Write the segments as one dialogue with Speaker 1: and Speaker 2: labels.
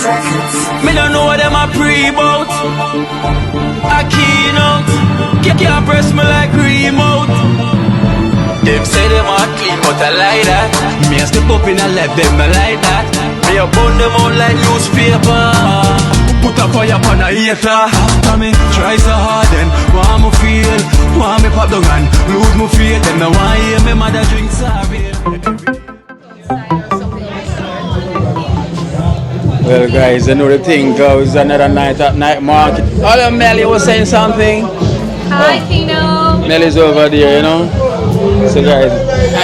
Speaker 1: Me don't know what them a pre-bout. Akeynote, can't press me like remote. Them say them a clean, but I like that. Me a step up in a left, them I like that. Me a burn them out like newspaper. Put a fire upon a hater. After me try so hard, then want me feel, want me pop down and lose my faith. Them no want hear me mother drink sorry. Well guys, you know the thing goes, another night at night market. Hello Melly was saying something.
Speaker 2: Hi Tino.
Speaker 1: Melly's over there, you know. So guys,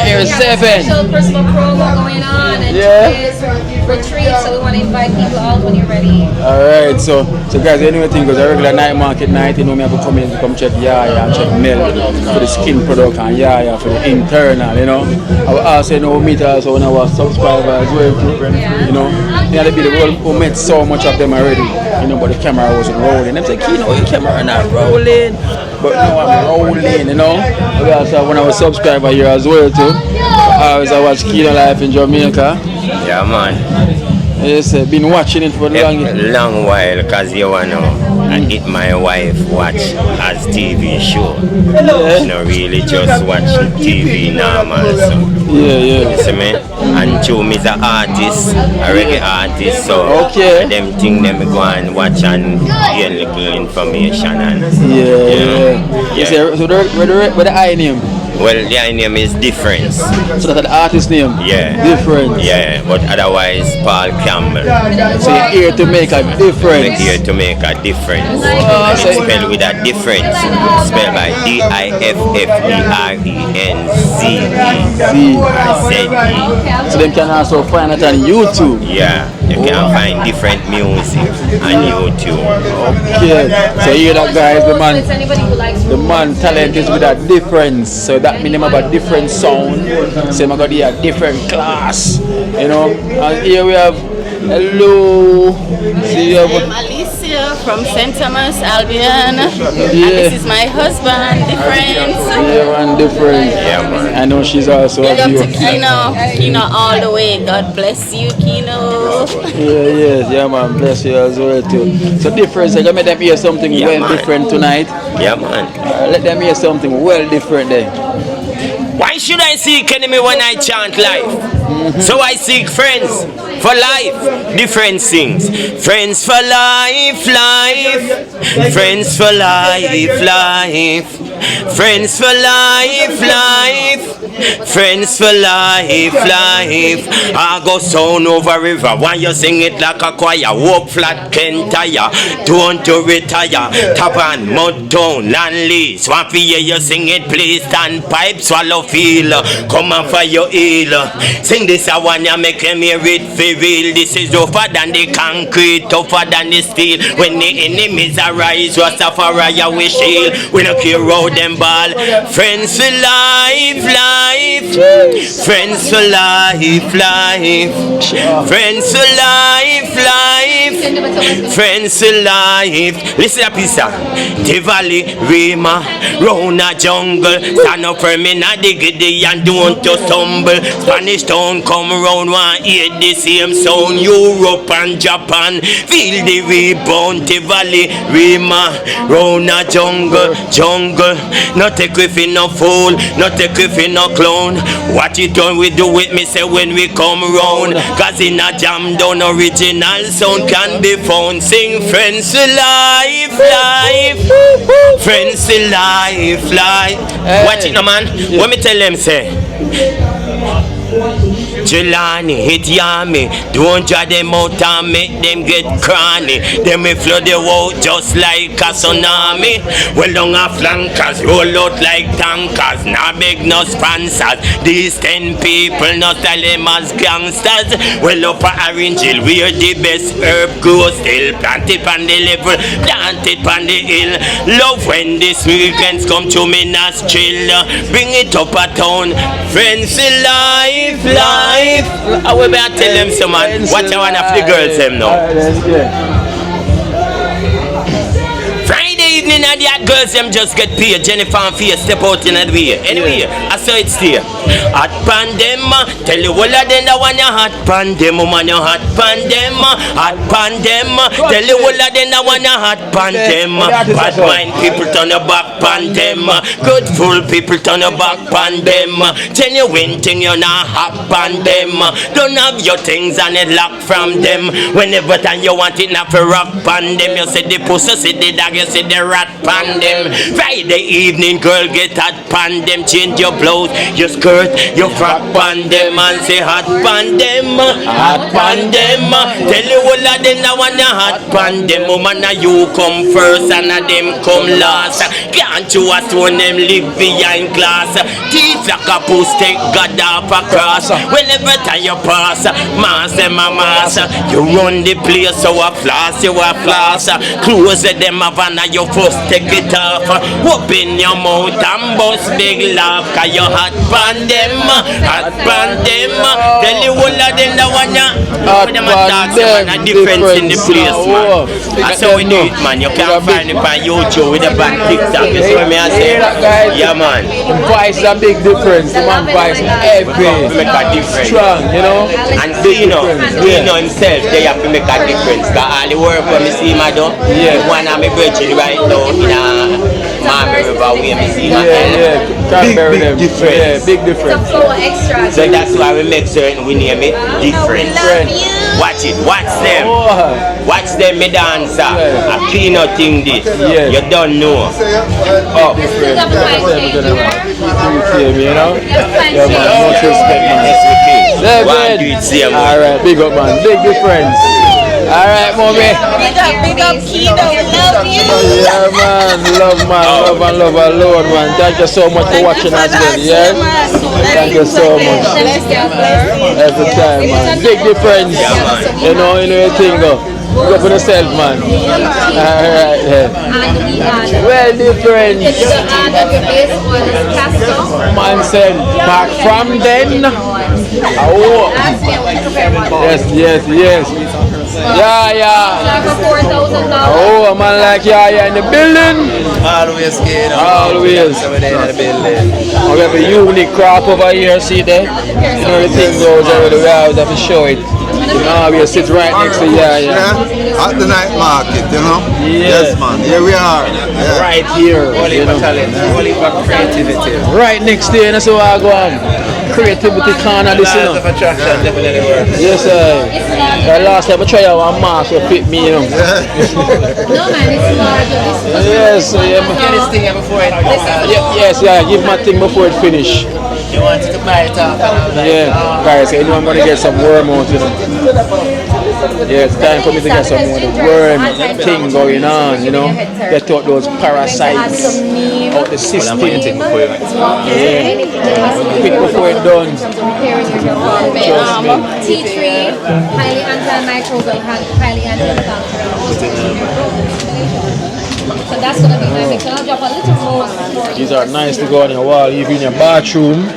Speaker 1: here is 7.
Speaker 2: Special Christmas promo going on and today's retreat, so we want to invite people out when you're ready.
Speaker 1: Alright, so guys, you know the thing goes, a regular night market night, you know me have to come in to come check Yaya and check Mel for the skin product and Yaya for the internal, you know. I will also you know meet also when I was subscribers as well too, you know. You know, the people who met so much of them already, you know, but the camera wasn't rolling. Them say, Kino, your camera not rolling. But now I'm rolling, you know. Also when I was subscriber here as well too. I watch Kino Life in Jamaica.
Speaker 3: Yeah man.
Speaker 1: Yes, been watching it for a
Speaker 3: long while, cause you wanna and my wife watch as TV show.
Speaker 1: Yeah.
Speaker 3: You know, really just watch TV normal. So.
Speaker 1: Yeah.
Speaker 3: You see me? And Joe is an artist, a reggae artist, so
Speaker 1: okay.
Speaker 3: them thing them go and watch and gain little information and
Speaker 1: So where the I name?
Speaker 3: Well, the name is Difference.
Speaker 1: So that's the artist name?
Speaker 3: Yeah.
Speaker 1: Difference.
Speaker 3: Yeah, but otherwise Paul Campbell.
Speaker 1: So you're here to make a difference.
Speaker 3: We're here to make a difference.
Speaker 1: So
Speaker 3: it's spelled with a difference. Spelled by D-I-F-F-E-R-E-N-Z-E.
Speaker 1: So them can also find it on YouTube.
Speaker 3: Yeah, you can find different music on YouTube.
Speaker 1: Okay. So you hear that guys,
Speaker 2: It's anybody who likes
Speaker 1: the man talent is with a difference. So that means have a different sound. So I'm got a different class. You know. And here we have hello. See you have
Speaker 4: I'm Alicia from St. Thomas, Albion. And this is my husband, Difference.
Speaker 1: Yeah, man, different.
Speaker 3: Yeah, man.
Speaker 1: I know she's also
Speaker 4: Big
Speaker 1: a
Speaker 4: up
Speaker 1: viewer.
Speaker 4: to Kino all the way. God bless you, Kino.
Speaker 1: Yeah, man, bless you as well too. So Difference, I gonna make them hear something different tonight.
Speaker 3: Yeah, man.
Speaker 1: Let them hear something well different there.
Speaker 3: Why should I seek enemy when I chant life? So I seek friends for life, different things. Friends for life, life. Friends for life, life. Friends for life, life. Friends for life, life. I go sound over river. Why you sing it like a choir? Walk flat, can't tire. Don't to retire. Tap and mud town, land lease. Swampy, yeah, you sing it, please. Stand pipe, swallow feel. Come on for your heel. Sing this a one, you make them hear it for real. This is tougher than the concrete, tougher than the steel. When the enemies arise, Rastafari we shield. We don't care how them ball. Friends for life, life. Friends for life, life. Friends for life, life. Friends for life. Listen up, Pisa. The valley, Rima, round a jungle. Stand up for me, not diggity and don't to stumble. Spanish town come round, one hear the same sound. Europe and Japan, feel the rebound. The valley, Rima, round a jungle, jungle. Not take with no fool, not take with no clown. What you done, we do with me, say when we come round. Cause in a jam down, original sound can be found. Sing friends to life, life. Friends to life, life. Watch it now, man. What me tell them, say? Jelani, hit yummy. Don't dry them out and make them get cranny. Then we flood the world just like a tsunami. Well down our flankers, roll out like tankers. Now beg no sponsors. These 10 people not tell them as gangsters. Well up at Orange Hill, we're the best herb grows still. Plant it on the level, plant it on the hill. Love when these weekends come to me nostril. Bring it up a town. Friends in life, life. I will be tell them some man. Watch one of the girls them now. Friday evening and the girls them just get paid. Jennifer and Fia step out in the way. Anyway, I saw it here. Hot pan them. Tell you all of them that want you hot pan them. Woman, you hot pan them. Hot pan them. Tell you all of them that want you hot pan them. Bad mind people turn your back pan them. Good fool people turn your back pan them. Tell you when thing you not hot pan them. Don't have your things and it lock from them. Whenever time you want it not for rock pan them. You say the pussy, say the dog, you say the rat pan them. Friday evening girl get hot pan them. Change your blouse, your skirt, your frock pan them. And say hot pan them. Hot pan them. Tell you all of them that want you hot pan them. Woman you come first and them come last. Can't you assume them live behind glass? Teeth like a post take God off a cross. Whenever time you pass, mass them a mass. You run the place so a floss, you a floss. Close them a van and you first take it off. Open your mouth and bust big laugh. Cause you hot pan them, hot pan them. Tell you all of them that want ya. Them a talk, them a difference in the place, man. That's how we do it, man. You can't find it on YouTube with a bad TikTok. You see what me I say? Yeah, man.
Speaker 1: The voice is a big difference. The man voice is heavy,
Speaker 3: Make a difference.
Speaker 1: strong, you know.
Speaker 3: And Dino himself, they have to make a difference. Cause all the work when me see my do, one of my brethren right now in a Mama River way, me see my
Speaker 1: Big difference. Yeah, big difference.
Speaker 2: So extra.
Speaker 3: So that's why we make certain we name it different. Watch it, watch them. Watch them, me dancer. Akeynote thing this. You don't know. Oh,
Speaker 1: different. You know? Yeah, man, much respect, man. Alright, big up, man. Big difference. Alright, mommy.
Speaker 4: Big up, Kino. We love you.
Speaker 1: Yeah, man. Love, man. Love and love alone, man. Thank you so much for watching as well. Yeah? Thank you so much. Every time, man. Big difference. You know your thing, though. Go for yourself, man. Alright, yeah. Well different. Man said, back from then. Oh. Yes. Yeah. Oh, a man like yeah in the building.
Speaker 5: Always scared.
Speaker 1: Always. We have a unique crop over here, see there? You know the thing goes over we have to show it. You know, we sit right next to
Speaker 5: at the night market, you know? Yes, man. Here we are. Yeah.
Speaker 1: Right here.
Speaker 5: Only for talent, only for creativity.
Speaker 1: Right next to you, that's how I go on. Creativity corner, this, you know. Yes, sir. Last time I tried out one mask to fit me, you know.
Speaker 2: No, man, it's larger.
Speaker 1: Yes,
Speaker 5: Get this thing before it
Speaker 1: yes, give my thing before it finish.
Speaker 5: You wanted to buy it up.
Speaker 1: Yeah, guys, I know I'm going to get some worm out, you know. Yeah, it's time for me to get some more the worm thing going on, you know. Get out those parasites out the system. Yeah, quick before it's done. Trust me.
Speaker 2: Tea tree, highly antimicrobial, highly antibacterial. So that's going to be my mix. So I'll drop a little more.
Speaker 1: These are nice to go on your wall, even in your bathroom,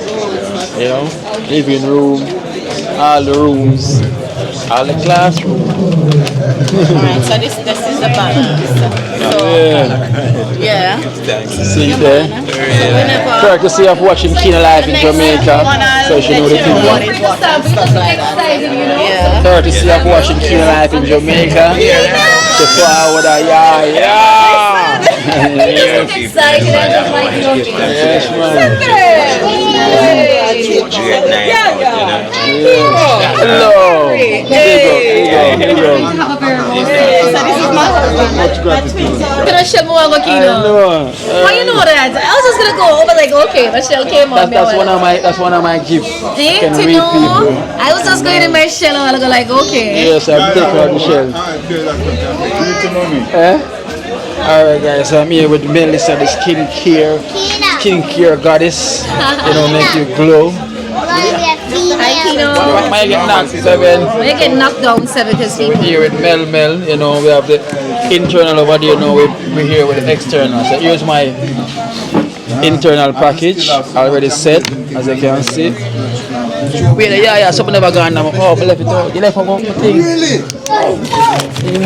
Speaker 1: you know, living room, all the rooms, all the classrooms.
Speaker 4: Alright, so this is the balance. Yeah.
Speaker 1: See there? Courtesy of watching Kino Life in Jamaica, so you should know the thing. Courtesy of watching Kino Life in Jamaica, so forward yes, hello.
Speaker 2: Gonna share more of Akeynote. Why you know that? I was just gonna go over like okay, Michelle came on.
Speaker 1: That's one of my gifts.
Speaker 2: Did you know? I was just going in my shell and I go like okay.
Speaker 1: Yes, I'm taking out the shell. Alright guys, I'm here with Melissa, the skincare goddess. You know, make you glow.
Speaker 2: Hi Kino.
Speaker 1: Might get knocked 7.
Speaker 2: We get knocked down 7 this week.
Speaker 1: We're here with Mel, you know, we have the internal over there, you know, we're here with the external. So here's my internal package, already set, as you can see. Wait, yeah, something never gone now. Oh, I left it out. You left my thing.
Speaker 5: Really?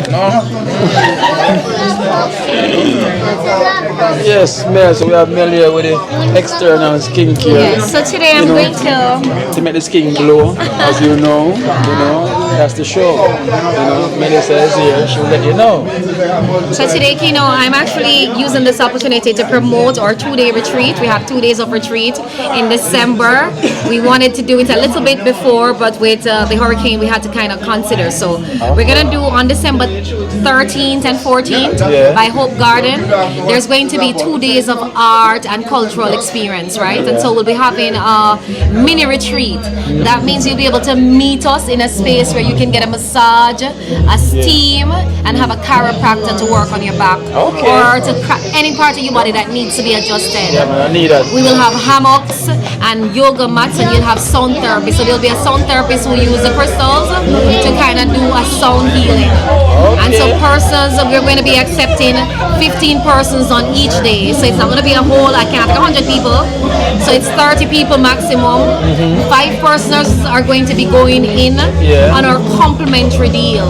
Speaker 1: No? Yes, Mel. So we have Mel here with the external skincare.
Speaker 2: Yes, so today I'm going
Speaker 1: to make the skin glow, as you know, that's the show. Melissa is here, she'll let you know.
Speaker 2: So today, I'm actually using this opportunity to promote our 2-day retreat. We have 2 days of retreat in December. We wanted to do it a little bit before, but with the hurricane, we had to kind of consider. So we're gonna do on December 13th and 14th by Hope Garden. There's going to be 2 days of art and cultural experience, right? And so we'll be having a mini retreat. That means you'll be able to meet us in a space where you can get a massage, a steam, and have a chiropractor to work on your back or to any part of your body that needs to be adjusted.
Speaker 1: Yeah, man, I need that.
Speaker 2: We will have hammocks and yoga mats, and you'll have sound therapy. So there'll be a sound therapist who use the crystals to kind of do a sound healing. And so persons, we're going to be accepting 15 persons on each day. So it's not going to be a whole, I can't take 100 people. So it's 30 people maximum. 5 persons are going to be going in on our complimentary deal.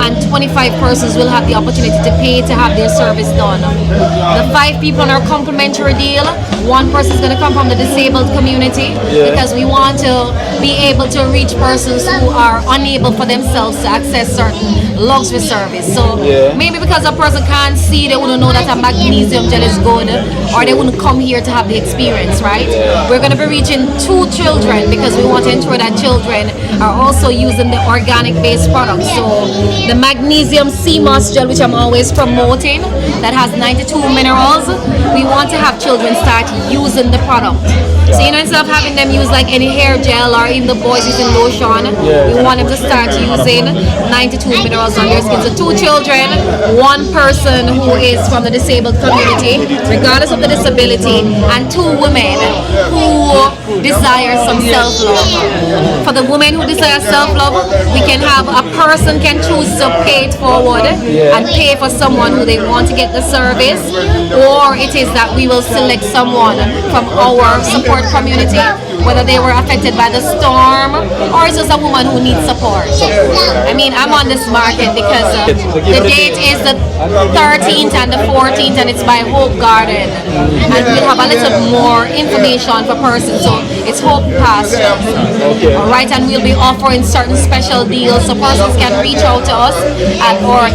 Speaker 2: And 25 persons will have the opportunity to pay to have their service done. The 5 people on our complimentary deal, 1 person is going to come from the disabled community because we want to be able to reach persons who are unable for themselves to access certain luxury service. So maybe because a person can't see, they wouldn't know that a magnesium gel is good, or they wouldn't come here to have the experience, right? We're going to be reaching 2 children because we want to ensure that children are also using the organic based products. So the magnesium sea moss gel, which I'm always promoting, that has 92 minerals, we want to have children start using the product. So instead of having them use like any hair gel or even the boys using lotion, we want them to start using 92 minerals on their skin. So 2 children, 1 person who is from the disabled community, regardless of the disability, and 2 women who desire some self-love. For the women who desire self-love, we can have a person can choose to pay it forward and pay for someone who they want to get the service, or it is that we will select someone from our support community, whether they were affected by the storm or it's just a woman who needs support. I mean, I'm on this market because the date is the 13th and the 14th, and it's by Hope Garden, and we'll have a little more information for persons. So it's Hope Pasture, alright, and we'll be offering certain special deals, so persons can reach out to us at our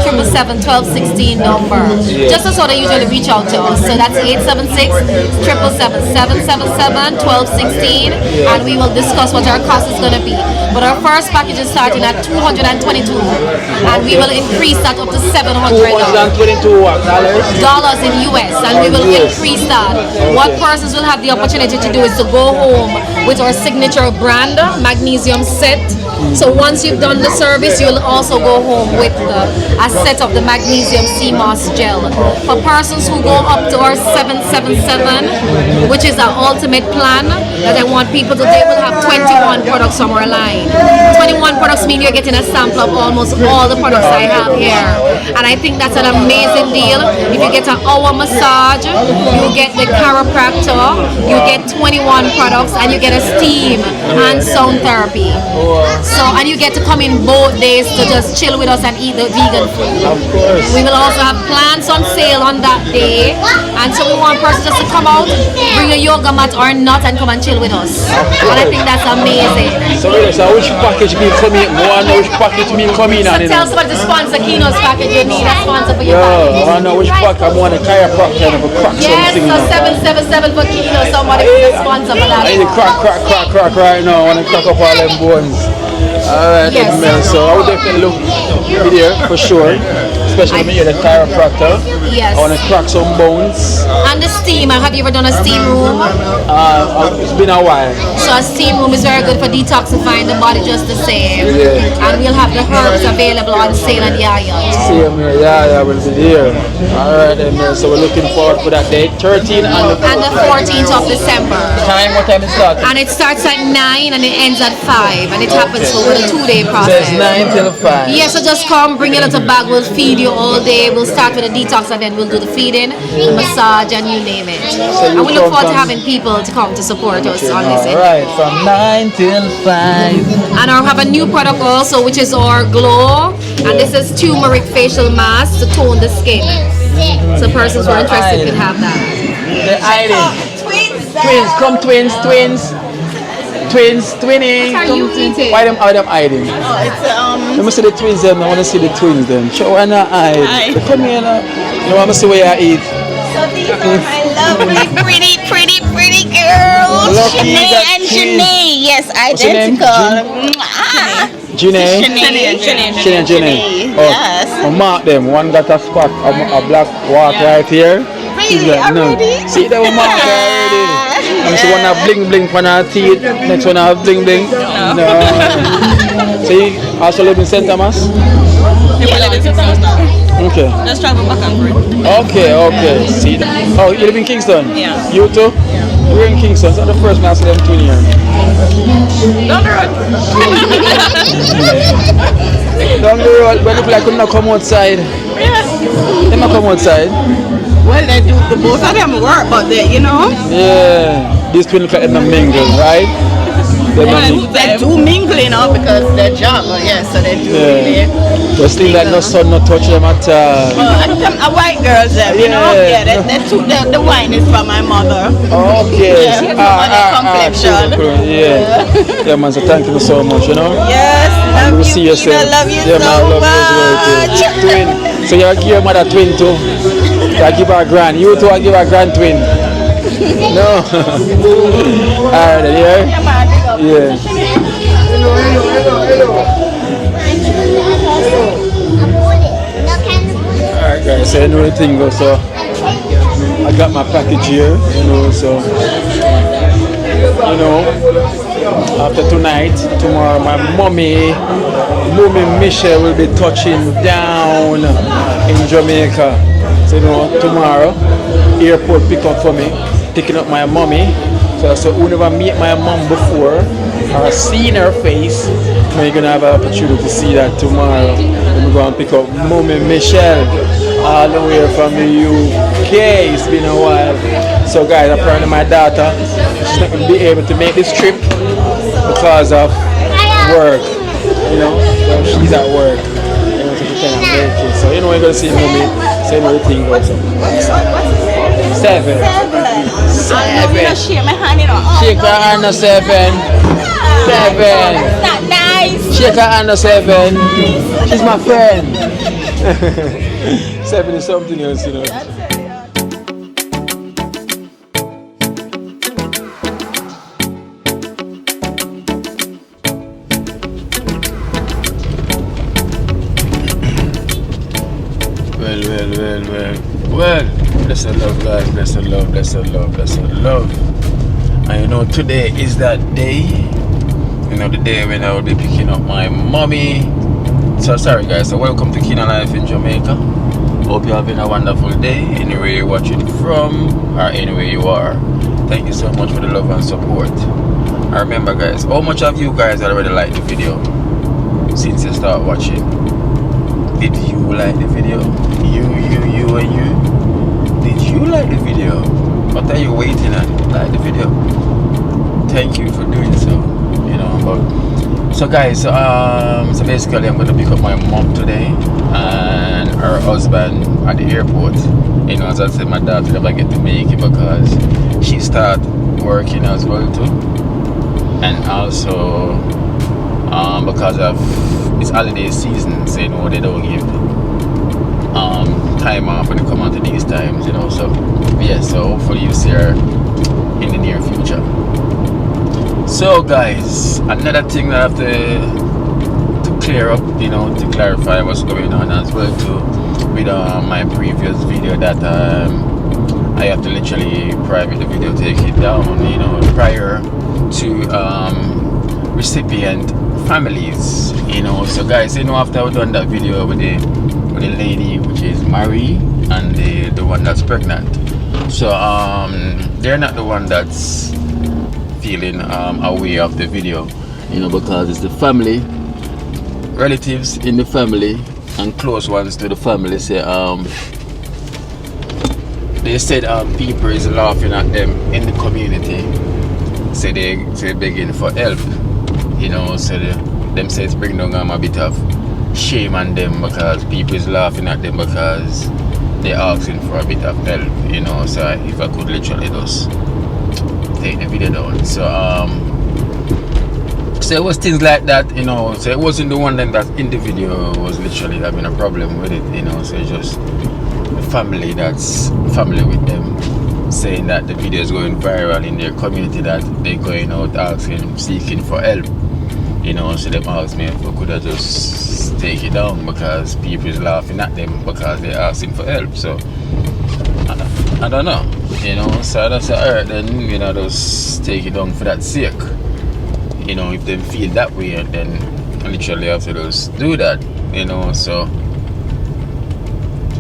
Speaker 2: 876-777-1216 number. Just as how they usually reach out to us. So that's 876-777-1216, and we will discuss what our cost is going to be. But our first package is starting at $222, and we will increase that up to $700. Dollars in US, and we will increase that. What persons will have the opportunity to do is to go home with our signature brand magnesium set. So once you've done the service, you'll also go home with a set of the magnesium sea moss gel. For persons who go up to our 777, which is our ultimate plan, that I want people to, they will have 21 products from our line. 21 products mean you're getting a sample of almost all the products I have here. And I think that's an amazing deal. If you get an hour massage, you get the chiropractor, you get 21 products, and you get a steam and sound therapy. So, and you get to come in both days to just chill with us and eat the vegan food.
Speaker 1: Of course.
Speaker 2: We will also have plants on sale on that day, and so we want persons just to come out, bring a yoga mat or not, and come and chill with us. And I think that's amazing.
Speaker 1: So which package meal coming? Which package meal coming?
Speaker 2: So tell somebody to sponsor Akeynote's package. You need a sponsor for your package.
Speaker 1: I know which package. I want a chiropractor and a crack.
Speaker 2: Yes, so 777 for Akeynote. Somebody will sponsor for that.
Speaker 1: I need to crack right now. I want to crack up all them bones. Alright, man. So I would definitely look there for sure. Especially when you're the chiropractor.
Speaker 2: Yes.
Speaker 1: I want to crack some bones.
Speaker 2: And the steam. Have you ever done a steam room?
Speaker 1: It's been a while.
Speaker 2: So a steam room is very good for detoxifying the body just the same. And we'll have the herbs available on sale at Yaya.
Speaker 1: Same here. Yeah, will be there. Alright, man. So we're looking forward for that date. 13th and the
Speaker 2: 14th of December.
Speaker 1: What time it starts?
Speaker 2: And it starts at 9 and it ends at 5. And it happens for a 2-day
Speaker 1: So
Speaker 2: process.
Speaker 1: it's 9 till 5.
Speaker 2: Yeah, so just come, bring a little bag, we'll feed you all day. We'll start with the detox and then we'll do the feeding, the massage, and you name it. And we look forward to having people to come to support us on this.
Speaker 1: Alright, from 9 till 5.
Speaker 2: And I have a new product also, which is our glow And this is turmeric facial mask to tone the skin. So persons who are interested can have that.
Speaker 1: They're hiding. Twins, come twins. Twinning.
Speaker 2: What are you eating?
Speaker 1: Why them hiding? Let me see the twins then. I want to see the twins then. Show why not hide. Come here now. You want to see where you eat.
Speaker 6: So these are my lovely, pretty girls.
Speaker 1: Lucky
Speaker 6: Janae
Speaker 1: that
Speaker 6: and
Speaker 1: she's-
Speaker 6: Janae. Yes,
Speaker 1: What's your name?
Speaker 6: identical.
Speaker 1: Janae?
Speaker 6: Janae.
Speaker 1: Oh,
Speaker 6: Yes.
Speaker 1: oh, mark them. One got a spot, a black mark right here. She's
Speaker 6: Really?
Speaker 1: like, no.
Speaker 6: Already?
Speaker 1: See that mark already. And she wanna bling on her teeth. Next one have bling. No. So you also live in St. Thomas? Okay.
Speaker 4: Just travel back and forth.
Speaker 1: Okay. See that? Oh, you live in Kingston?
Speaker 4: Yeah.
Speaker 1: You too? We're in Kingston. So the first man I see them twin here.
Speaker 4: Down the road.
Speaker 1: Down the road, but look like they not come outside. They not come outside.
Speaker 4: Well, they do. The both of them work, but they,
Speaker 1: Yeah. These twins look like they're not mingle, right? They're not mingle.
Speaker 6: They do mingle, because they're job. Yes, so they do
Speaker 1: Yeah. But still like no sun, no touch them at all.
Speaker 6: A white girls,
Speaker 1: Yeah.
Speaker 6: the wine is from my mother.
Speaker 1: Okay.
Speaker 6: Yeah, complexion.
Speaker 1: Cool. Yeah, man, so thank you so much,
Speaker 6: Yes,
Speaker 1: And
Speaker 6: love
Speaker 1: we'll
Speaker 6: you,
Speaker 1: see you soon.
Speaker 6: Tina, love you
Speaker 1: Yeah, man,
Speaker 6: so
Speaker 1: love you as well,
Speaker 6: much.
Speaker 1: too. Twin. So you give your mother twin too? I give her a grand. You too, I give her a grand twin. No. Alright, then, yeah? Alright guys, so you know the thing goes, so I got my package here, so after tonight, tomorrow my mommy Michelle will be touching down in Jamaica. So tomorrow airport pick up for me, picking up my mommy. So who never meet my mom before or seen her face, you're gonna have an opportunity to see that tomorrow. We're gonna pick up mommy Michelle all the way from the UK. It's been a while. So guys, apparently my daughter, she's not gonna be able to make this trip because of work. So she's at work. So you're gonna see mommy, say the thing goes up. 7.
Speaker 6: Shake my hand,
Speaker 1: Shake her hand on 7. 7.
Speaker 6: That nice.
Speaker 1: Shake her hand on 7. She's my friend. 7 is something else, Well, bless the love, guys, bless the love. And today is that day, the day when I will be picking up my mommy. So sorry guys, so welcome to Kina Life in Jamaica. Hope you're having a wonderful day, anywhere you're watching from, or anywhere you are. Thank you so much for the love and support. And remember guys, how much of you guys already liked the video since you start watching? Did you like the video? You and you? Did you like the video? What are you waiting at? Like the video? Thank you for doing so. So guys, so basically I'm going to pick up my mom today and her husband at the airport. As I said, my daughter never get to make it because she start working as well too. And also because of it's holiday season, so they don't give time off when they come out to these times, so yeah, so hopefully you see her in the near future. So guys, another thing that I have to clear up, to clarify what's going on as well too with my previous video, that I have to literally private the video, take it down, prior to recipient families, so guys, after I've done that video with the lady which is Marie and the one that's pregnant, so they're not the one that's feeling aware of the video, because it's the family, relatives in the family and close ones to the family say they said people is laughing at them in the community, say they begging for help, so them say it's bring down a bit of shame on them because people is laughing at them because they're asking for a bit of help, you know. So if I could literally just take the video down. So it was things like that, you know. So it wasn't the one that in the video was literally having a problem with it, you know. So it's just the family that's family with them saying that the video is going viral in their community, that they're going out asking, seeking for help, you know. So them asked me if I could have just take it down because people is laughing at them because they're asking for help. So I don't know, you know. So I just said, alright then, you know, just take it down for that sake. You know, if they feel that way, then literally have to just do that, you know. So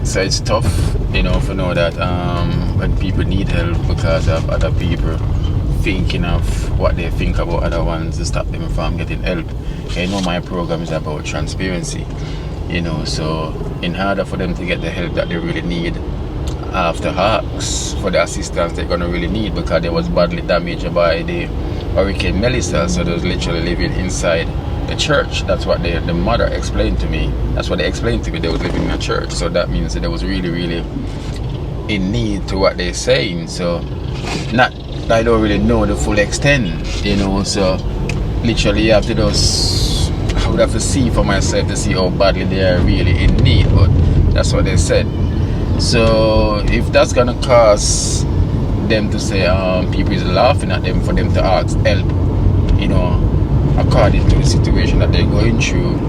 Speaker 1: it's tough, you know, to know that when people need help because of other people thinking of what they think about other ones to stop them from getting help. You know, my program is about transparency, you know. So in order for them to get the help that they really need, I have to ask for the assistance they're gonna really need because they was badly damaged by the Hurricane Melissa. So they was literally living inside the church. That's what the mother explained to me. That's what they explained to me. They was living in a church. So that means that they was really, really in need to what they're saying. So I don't really know the full extent, you know. So literally you have to just, I would have to see for myself to see how badly they are really in need. But that's what they said. So if that's gonna cause them to say people is laughing at them for them to ask help, you know, according to the situation that they're going through,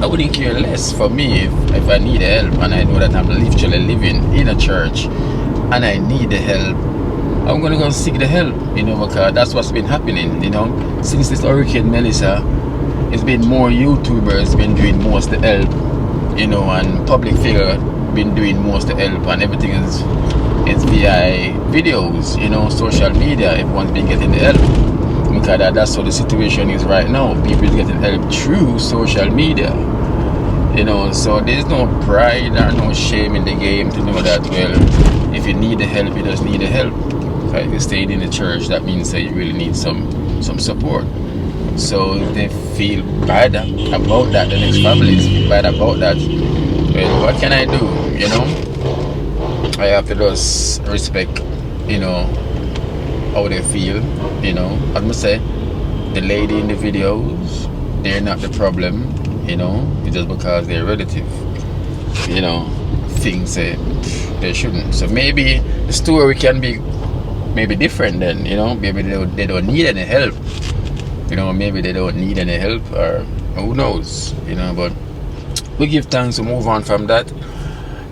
Speaker 1: I wouldn't care less. For me, if I need help and I know that I'm literally living in a church and I need the help, I'm gonna go seek the help, you know, because that's what's been happening, you know. Since this Hurricane Melissa, it's been more YouTubers been doing most of the help, you know, and public figure been doing most of the help, and everything is via videos, you know, social media. Everyone's been getting the help because that's how the situation is right now. People is getting help through social media, you know. So there's no pride or no shame in the game to know that, well, if you need the help, you just need the help. If you're staying in the church, that means that you really need some support. So if they feel bad about that, the next families feel bad about that, well, what can I do, you know? I have to just respect, you know, how they feel, you know. I must say, the lady in the videos, they're not the problem, you know. It's just because they're relative, you know, things they shouldn't. So maybe the story can be maybe different then, you know. Maybe they don't need any help, you know. Maybe they don't need any help, or who knows, you know. But we give thanks to move on from that,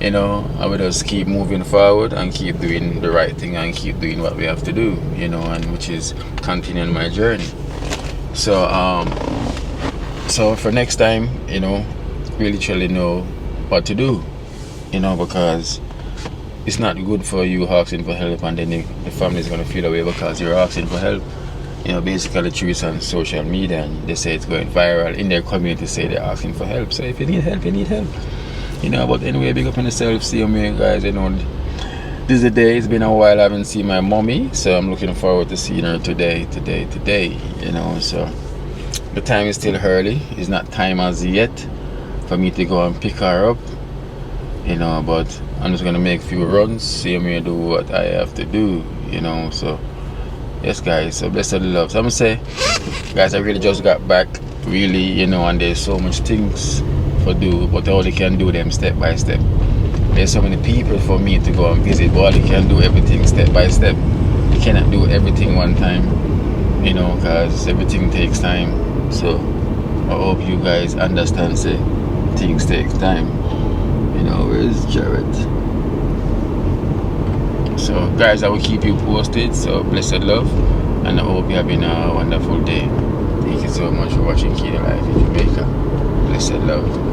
Speaker 1: you know. I will just keep moving forward and keep doing the right thing and keep doing what we have to do, you know, and which is continuing my journey. So so for next time, you know, we literally know what to do, you know, because it's not good for you asking for help and then the family is going to feel away because you're asking for help. You know, basically through on social media, and they say it's going viral in their community, say they're asking for help. So if you need help, you need help, you know. But anyway, big up on yourself. See you, me guys. You know, this is the day. It's been a while I haven't seen my mommy, so I'm looking forward to seeing her today, you know. So the time is still early. It's not time as yet for me to go and pick her up, you know, but I'm just gonna make a few runs, see me do what I have to do, you know. So yes guys, so blessed love. So I'm gonna say, guys, I really just got back, really, you know, and there's so much things for do, but all you can do them step by step. There's so many people for me to go and visit, but all you can do everything step by step. You cannot do everything one time, you know, because everything takes time. So I hope you guys understand, say things take time, you know. Where's Jared? So guys, I will keep you posted. So blessed love, and I hope you're having a wonderful day. Thank you so much for watching Key Life in Jamaica. Blessed love.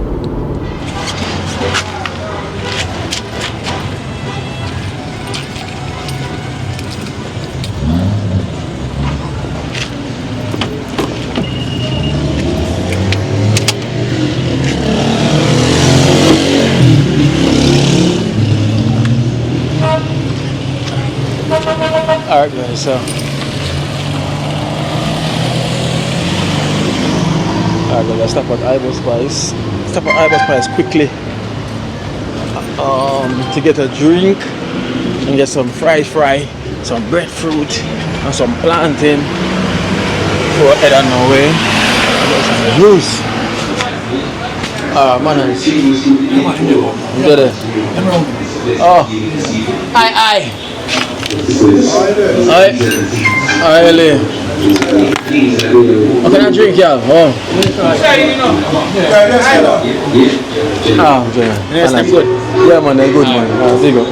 Speaker 1: Alright guys, so well, I stop at Ibos Spice. Stop at Ibos Spice quickly to get a drink and get some fry, some breadfruit and some plantain for head on my way. I get some juice. Man, get it. Oh, aye. What can I drink, y'all? Oh. Okay. Yes, they're good. Yeah, man, they're good, man. There you go.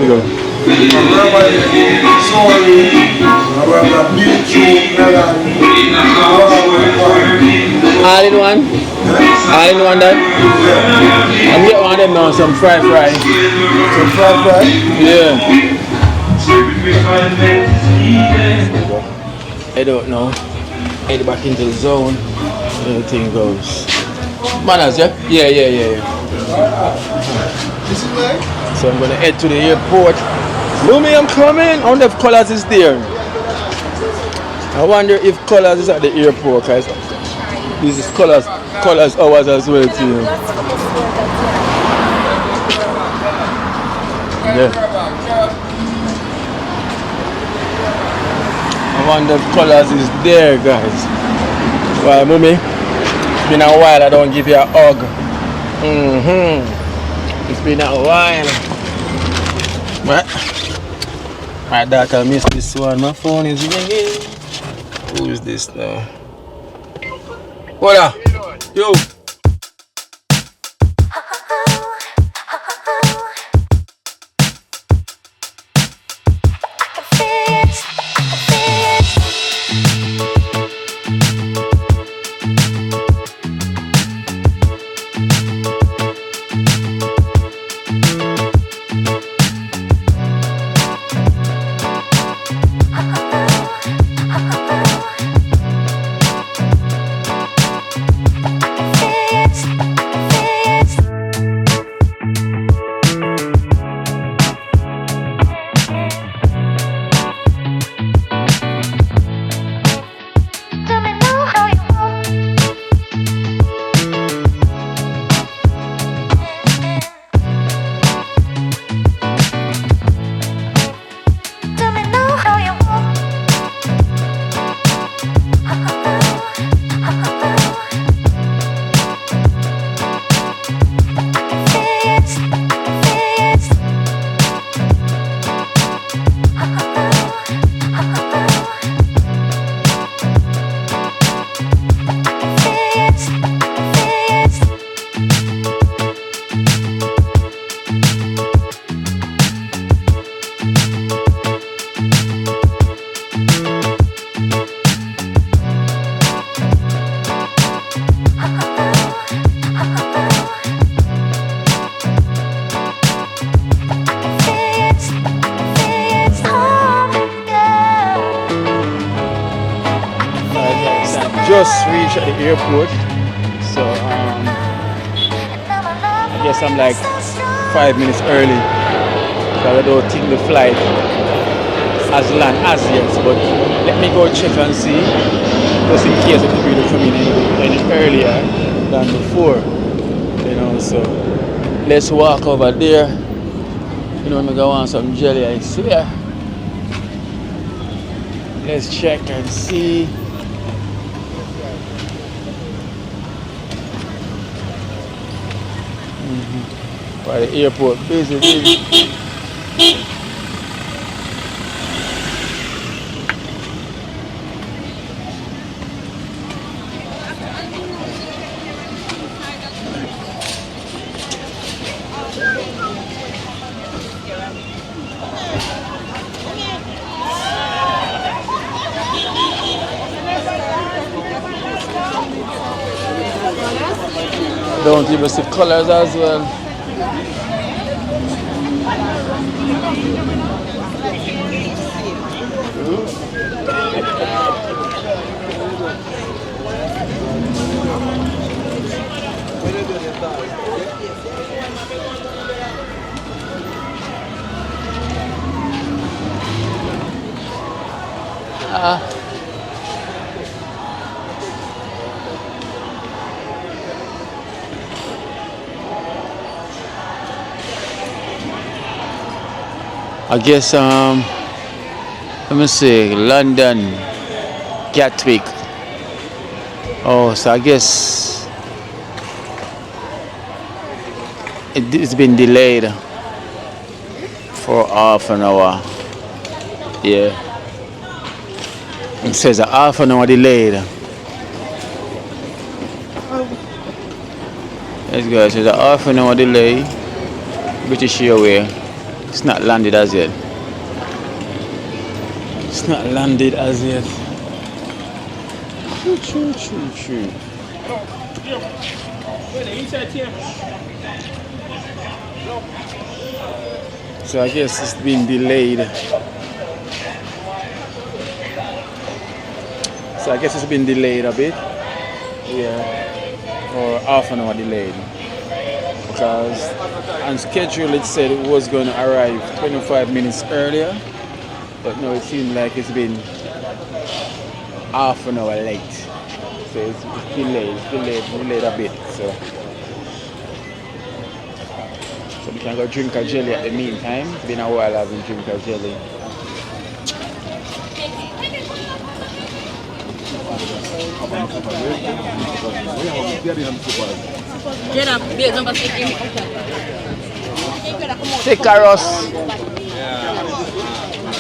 Speaker 1: All in one? All in one that? I'm getting one of them now, some fry. Some fry? Yeah. I don't know. Head back into the zone. Everything goes. Manners, yeah? Yeah. So I'm gonna head to the airport. Lumi, I'm coming. I wonder if Colors is there. I wonder if Colors is at the airport, guys. This is Colors hours as well too. Yeah. I wonder if Colors is there, guys. Well, Mummy, it's been a while I don't give you a hug. It's been a while. My daughter missed this one. My phone is ringing. Who is this now? What up? Yo. Just reached at the airport, so I guess I'm like 5 minutes early, so I don't think the flight has landed as yet, but let me go check and see, just in case it could be coming in any earlier than before, you know. So let's walk over there. You know, I'm gonna want some jelly, I swear. Let's check and see. By the airport, busy. Don't even see colors as well. I guess let me see, London, Gatwick. Oh, so I guess it's been delayed for half an hour. Yeah. It says a half an hour delayed. Let's go. It says a half an hour delay. British Airways. It's not landed as yet. It's not landed as yet. Choo. So I guess it's been delayed. So I guess it's been delayed a bit. Yeah. Or half an hour delayed. Because on schedule it said it was going to arrive 25 minutes earlier. But no, it seems like it's been half an hour late. So it's delayed a bit. So we can go drink a jelly at the meantime. It's been a while I've been drinking a jelly. Say carrots.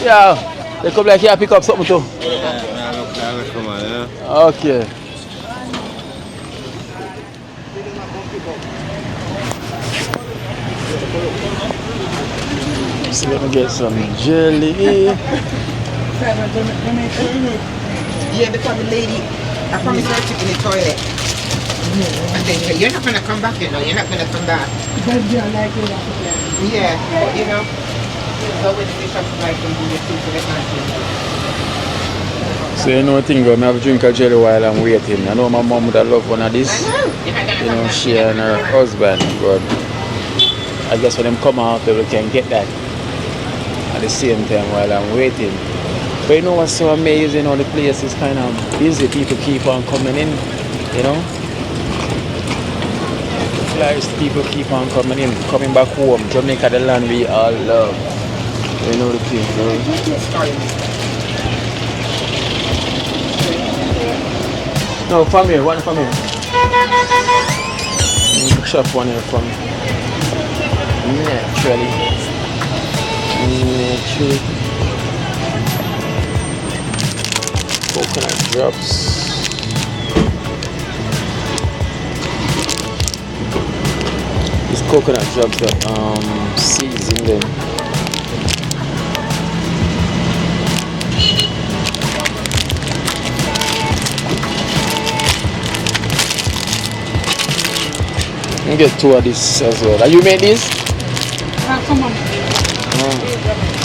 Speaker 1: Yeah. They come like here pick up something too. Okay. So let me get some jelly.
Speaker 7: Yeah, because the lady, I promised her to in the toilet. And then you're not going to come back, you know, you're not going to come back. Yeah, but you know, go with the bishop like and do your thing for the country.
Speaker 1: So you know the thing, I have a drink of jelly while I'm waiting. I know my mom would have loved one of this. You know, she and her husband, but I guess when them come out, people can get that at the same time while I'm waiting. But you know what's so amazing? All the place is kind of busy. People keep on coming in, you know. The flights, people keep on coming in, coming back home. Jamaica, the land we all love. You know the thing, right? No, from here, one from here. Chop one here from naturally. Coconut drops. These coconut drops got seeds in them. You get two of this as well. Are you made this?
Speaker 8: Come on.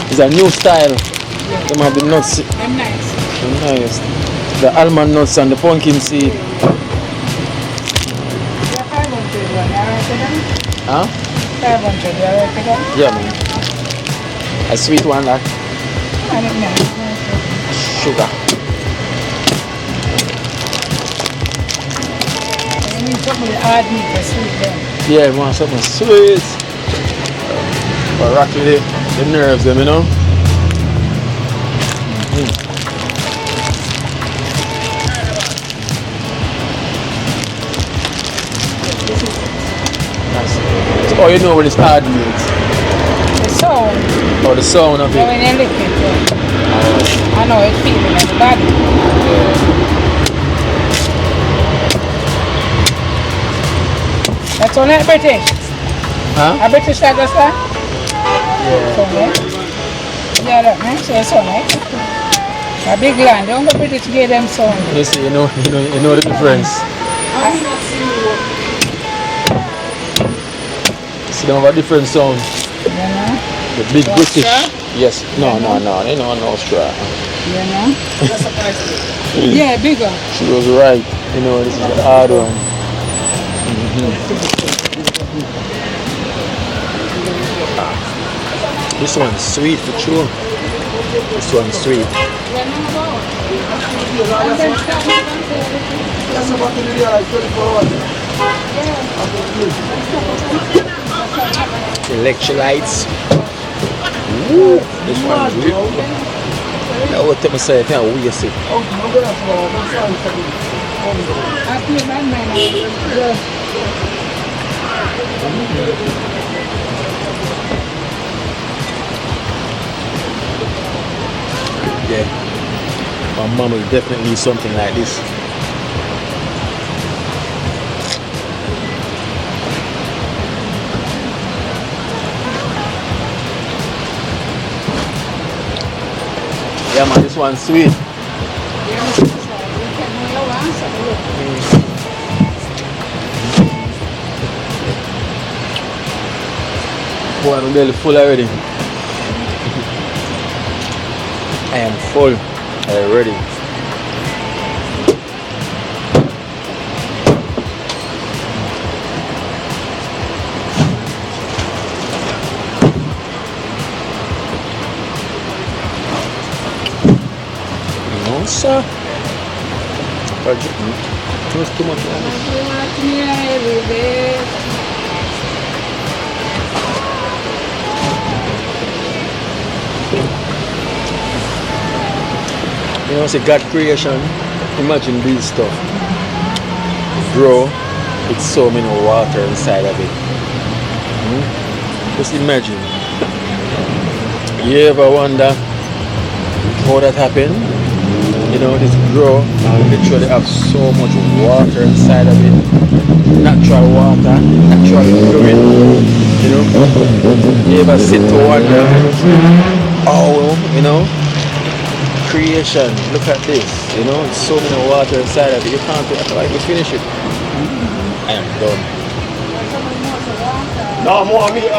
Speaker 1: It's a new style. Them have the nuts.
Speaker 8: I'm nice.
Speaker 1: Nice. The almond nuts and the pumpkin seed. Huh?
Speaker 8: 500,
Speaker 1: Yeah, man. A sweet one, like sugar.
Speaker 8: You need something to add meat for sweet then.
Speaker 1: Yeah, I want something sweet. But rocky the nerves, them, you know. Oh, you know what it's hard meat.
Speaker 8: The sound.
Speaker 1: Oh, the sound of it.
Speaker 8: When you lick it, I know it feels in the body. That's only British.
Speaker 1: Huh?
Speaker 8: A British like us, huh?
Speaker 1: Yeah.
Speaker 8: So, yeah, that man. So it's only. A big land. Don't go British to get them sound.
Speaker 1: You see, you know the difference. See, they have a different sound.
Speaker 8: Yeah.
Speaker 1: The big British.
Speaker 8: straw?
Speaker 1: Yes. No. They know no straw.
Speaker 8: You know? Yeah, bigger.
Speaker 1: She was right. You know, this is the hard one. This one's sweet for sure. This one's sweet. Electrolytes. This one is real. Now what time I say? I think I waste it. Yeah. My mom will definitely need something like this. Yeah man, this one's sweet. Boy, I'm really full already. I am full already. Nossa! Just too much. You know, say God creation, imagine this stuff. Grow with so many water inside of it. Just imagine. You ever wonder how that happened? You know, this grow literally have so much water inside of it. Natural water, natural fluid. You know? You ever sit to wonder, oh, you know? Creation, look at this, you know, it's so many water inside of it, you can't do it, like we finish it. I am done. No more meat,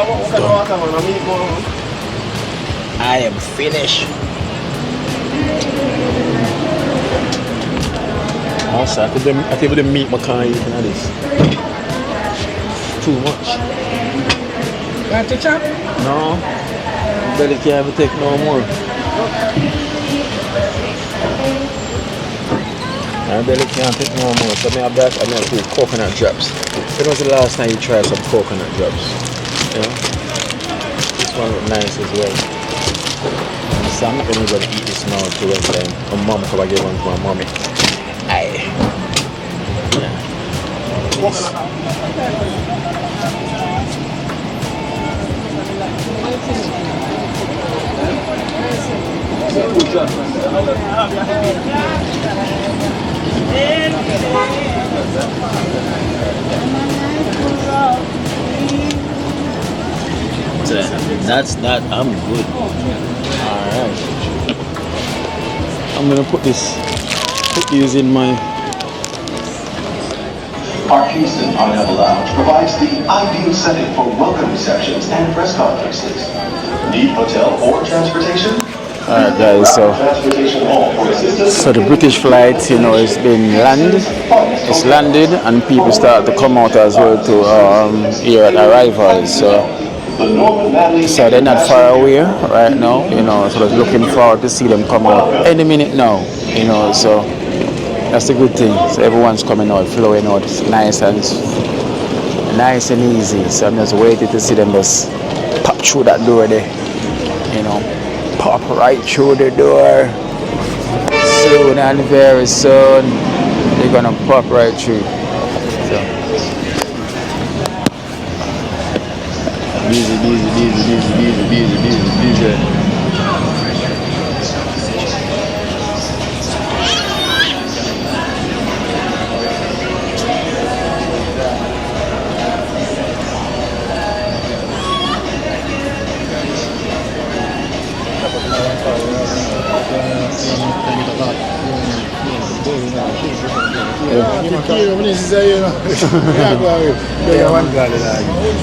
Speaker 1: I am finished. Also, I think with the meat I can't eat none of this. Too much.
Speaker 8: Want to chop?
Speaker 1: No, belly can't even take no more. I belly can't take no more, so I have that and I have coconut drops. When was the last time you tried some coconut drops? You know? This one looks nice as well. So I'm not going to eat this now until when my mom come and give one to my mommy. Aye. Yeah. That's that. I'm good. Alright. I'm gonna put these in my
Speaker 9: Our Kingston Pineapple Lounge provides the ideal setting for welcome receptions and press conferences. Need hotel or transportation?
Speaker 1: Alright guys, so the British flight, you know, it's been landed. It's landed and people start to come out as well to here at arrivals. So they're not far away right now, you know, so I was looking forward to see them come out any minute now, you know, so that's a good thing. So everyone's coming out, flowing out, it's nice and easy. So I'm just waiting to see them just pop through that door there, you know, pop right through the door. Soon and very soon, they're gonna pop right through. So. Busy.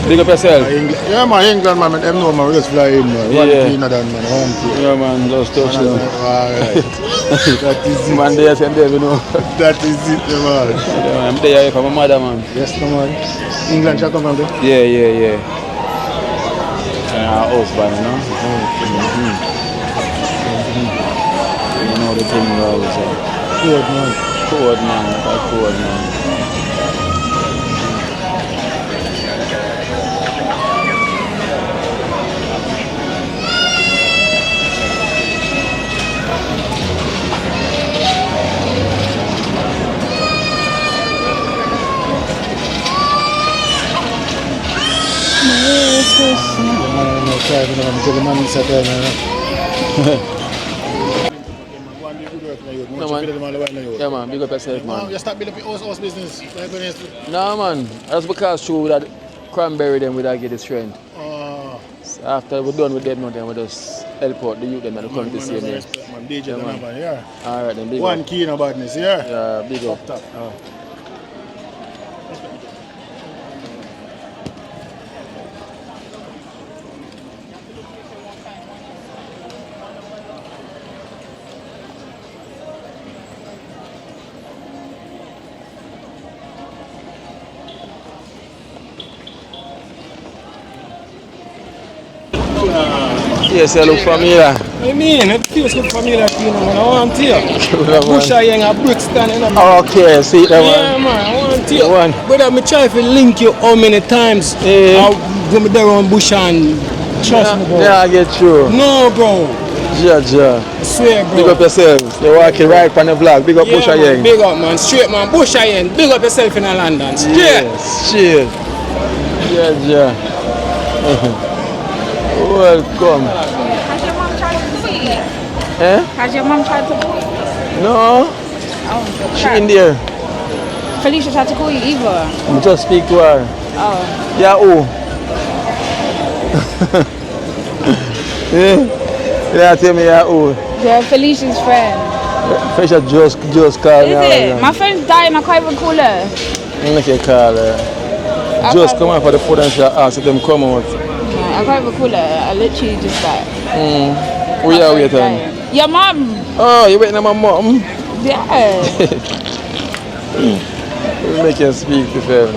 Speaker 1: Big up yourself.
Speaker 10: Yeah, man, England, man, them know, man, we just fly in, man. One cleaner than, man, one cleaner.
Speaker 1: Yeah, man, just touch them.
Speaker 10: Alright. That is it.
Speaker 1: Man, they and there, you know.
Speaker 10: That is it, man.
Speaker 1: Yeah, I'm there for my mother, man.
Speaker 10: Yes, no, man. England shall come from there?
Speaker 1: Yeah. And our husband, you know. You know the thing well, so. Cold, man. No, man. Yeah, man, big up yourself, man.
Speaker 10: You start building up your house business.
Speaker 1: No, man. That's because through that cranberry, then we don't get the strength. So after we're done with them, now, then we just help out the youth them and the country same way.
Speaker 10: DJ,
Speaker 1: man.
Speaker 10: Yeah.
Speaker 1: Alright, then big
Speaker 10: One
Speaker 1: up.
Speaker 10: key in a badness, yeah?
Speaker 1: Yeah, big up.
Speaker 10: Top.
Speaker 1: Yes, hello familiar.
Speaker 11: I mean, it feels good familiar to you, man. I want you. Bush a young a Brixton, you know.
Speaker 1: Okay, see that one.
Speaker 11: Yeah, man, I want you.
Speaker 1: One.
Speaker 11: But I try to link you how many times when me there on Bush and trust me, bro.
Speaker 1: Yeah, I get you.
Speaker 11: No, bro.
Speaker 1: Yeah.
Speaker 11: I swear, bro.
Speaker 1: Big up yourself. You're walking right on the vlog. Big up
Speaker 11: Yeah,
Speaker 1: Bush
Speaker 11: man,
Speaker 1: again.
Speaker 11: big up, man. Straight, man. Bush again. Big up yourself in London. Straight.
Speaker 1: Yes, shit. Yeah. Welcome.
Speaker 8: Has your mom tried to do it?
Speaker 1: Eh?
Speaker 8: Has your mom tried to do it?
Speaker 1: No.
Speaker 8: Oh,
Speaker 1: She in there.
Speaker 8: Felicia tried to call you either.
Speaker 1: I just speak to her.
Speaker 8: Oh.
Speaker 1: Yeah, who? Yeah, tell me yeah, who?
Speaker 8: Yeah, Felicia's friend.
Speaker 1: Felicia just called me.
Speaker 8: Is it? My friend's dying, I can't even call her.
Speaker 1: Make a call her. Just come out for the food and she asked them come out.
Speaker 8: I can't even call her. I literally just like.
Speaker 1: Who you waiting?
Speaker 8: Your mom.
Speaker 1: Oh, you waiting on my mom?
Speaker 8: Yeah.
Speaker 1: We'll make you speak to them.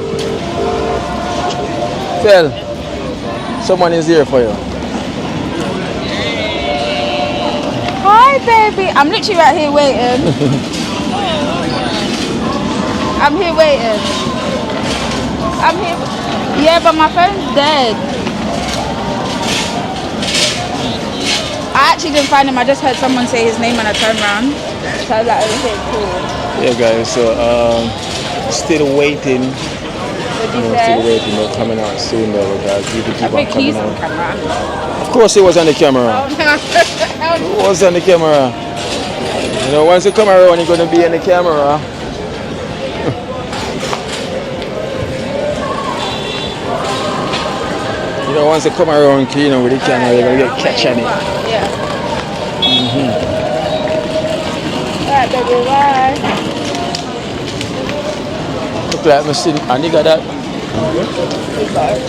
Speaker 1: Tell, someone is here for you.
Speaker 8: Hi, baby. I'm literally right here waiting. I'm here waiting. I'm here. Yeah, but my phone's dead. I actually didn't find him. I just heard someone say his name and I turned around. So I was like, okay, cool.
Speaker 1: Yeah, guys. So still waiting. Still waiting. They're coming out soon, though, guys. People keep on coming out. Of course, it was on the camera. It was on the camera. You know, once you come around, you're going to be in the camera. You know, once you come around, you know, with the camera, you're going to get catch on it.
Speaker 8: Yeah. Alright, baby, bye.
Speaker 1: Look like me see a nigga that.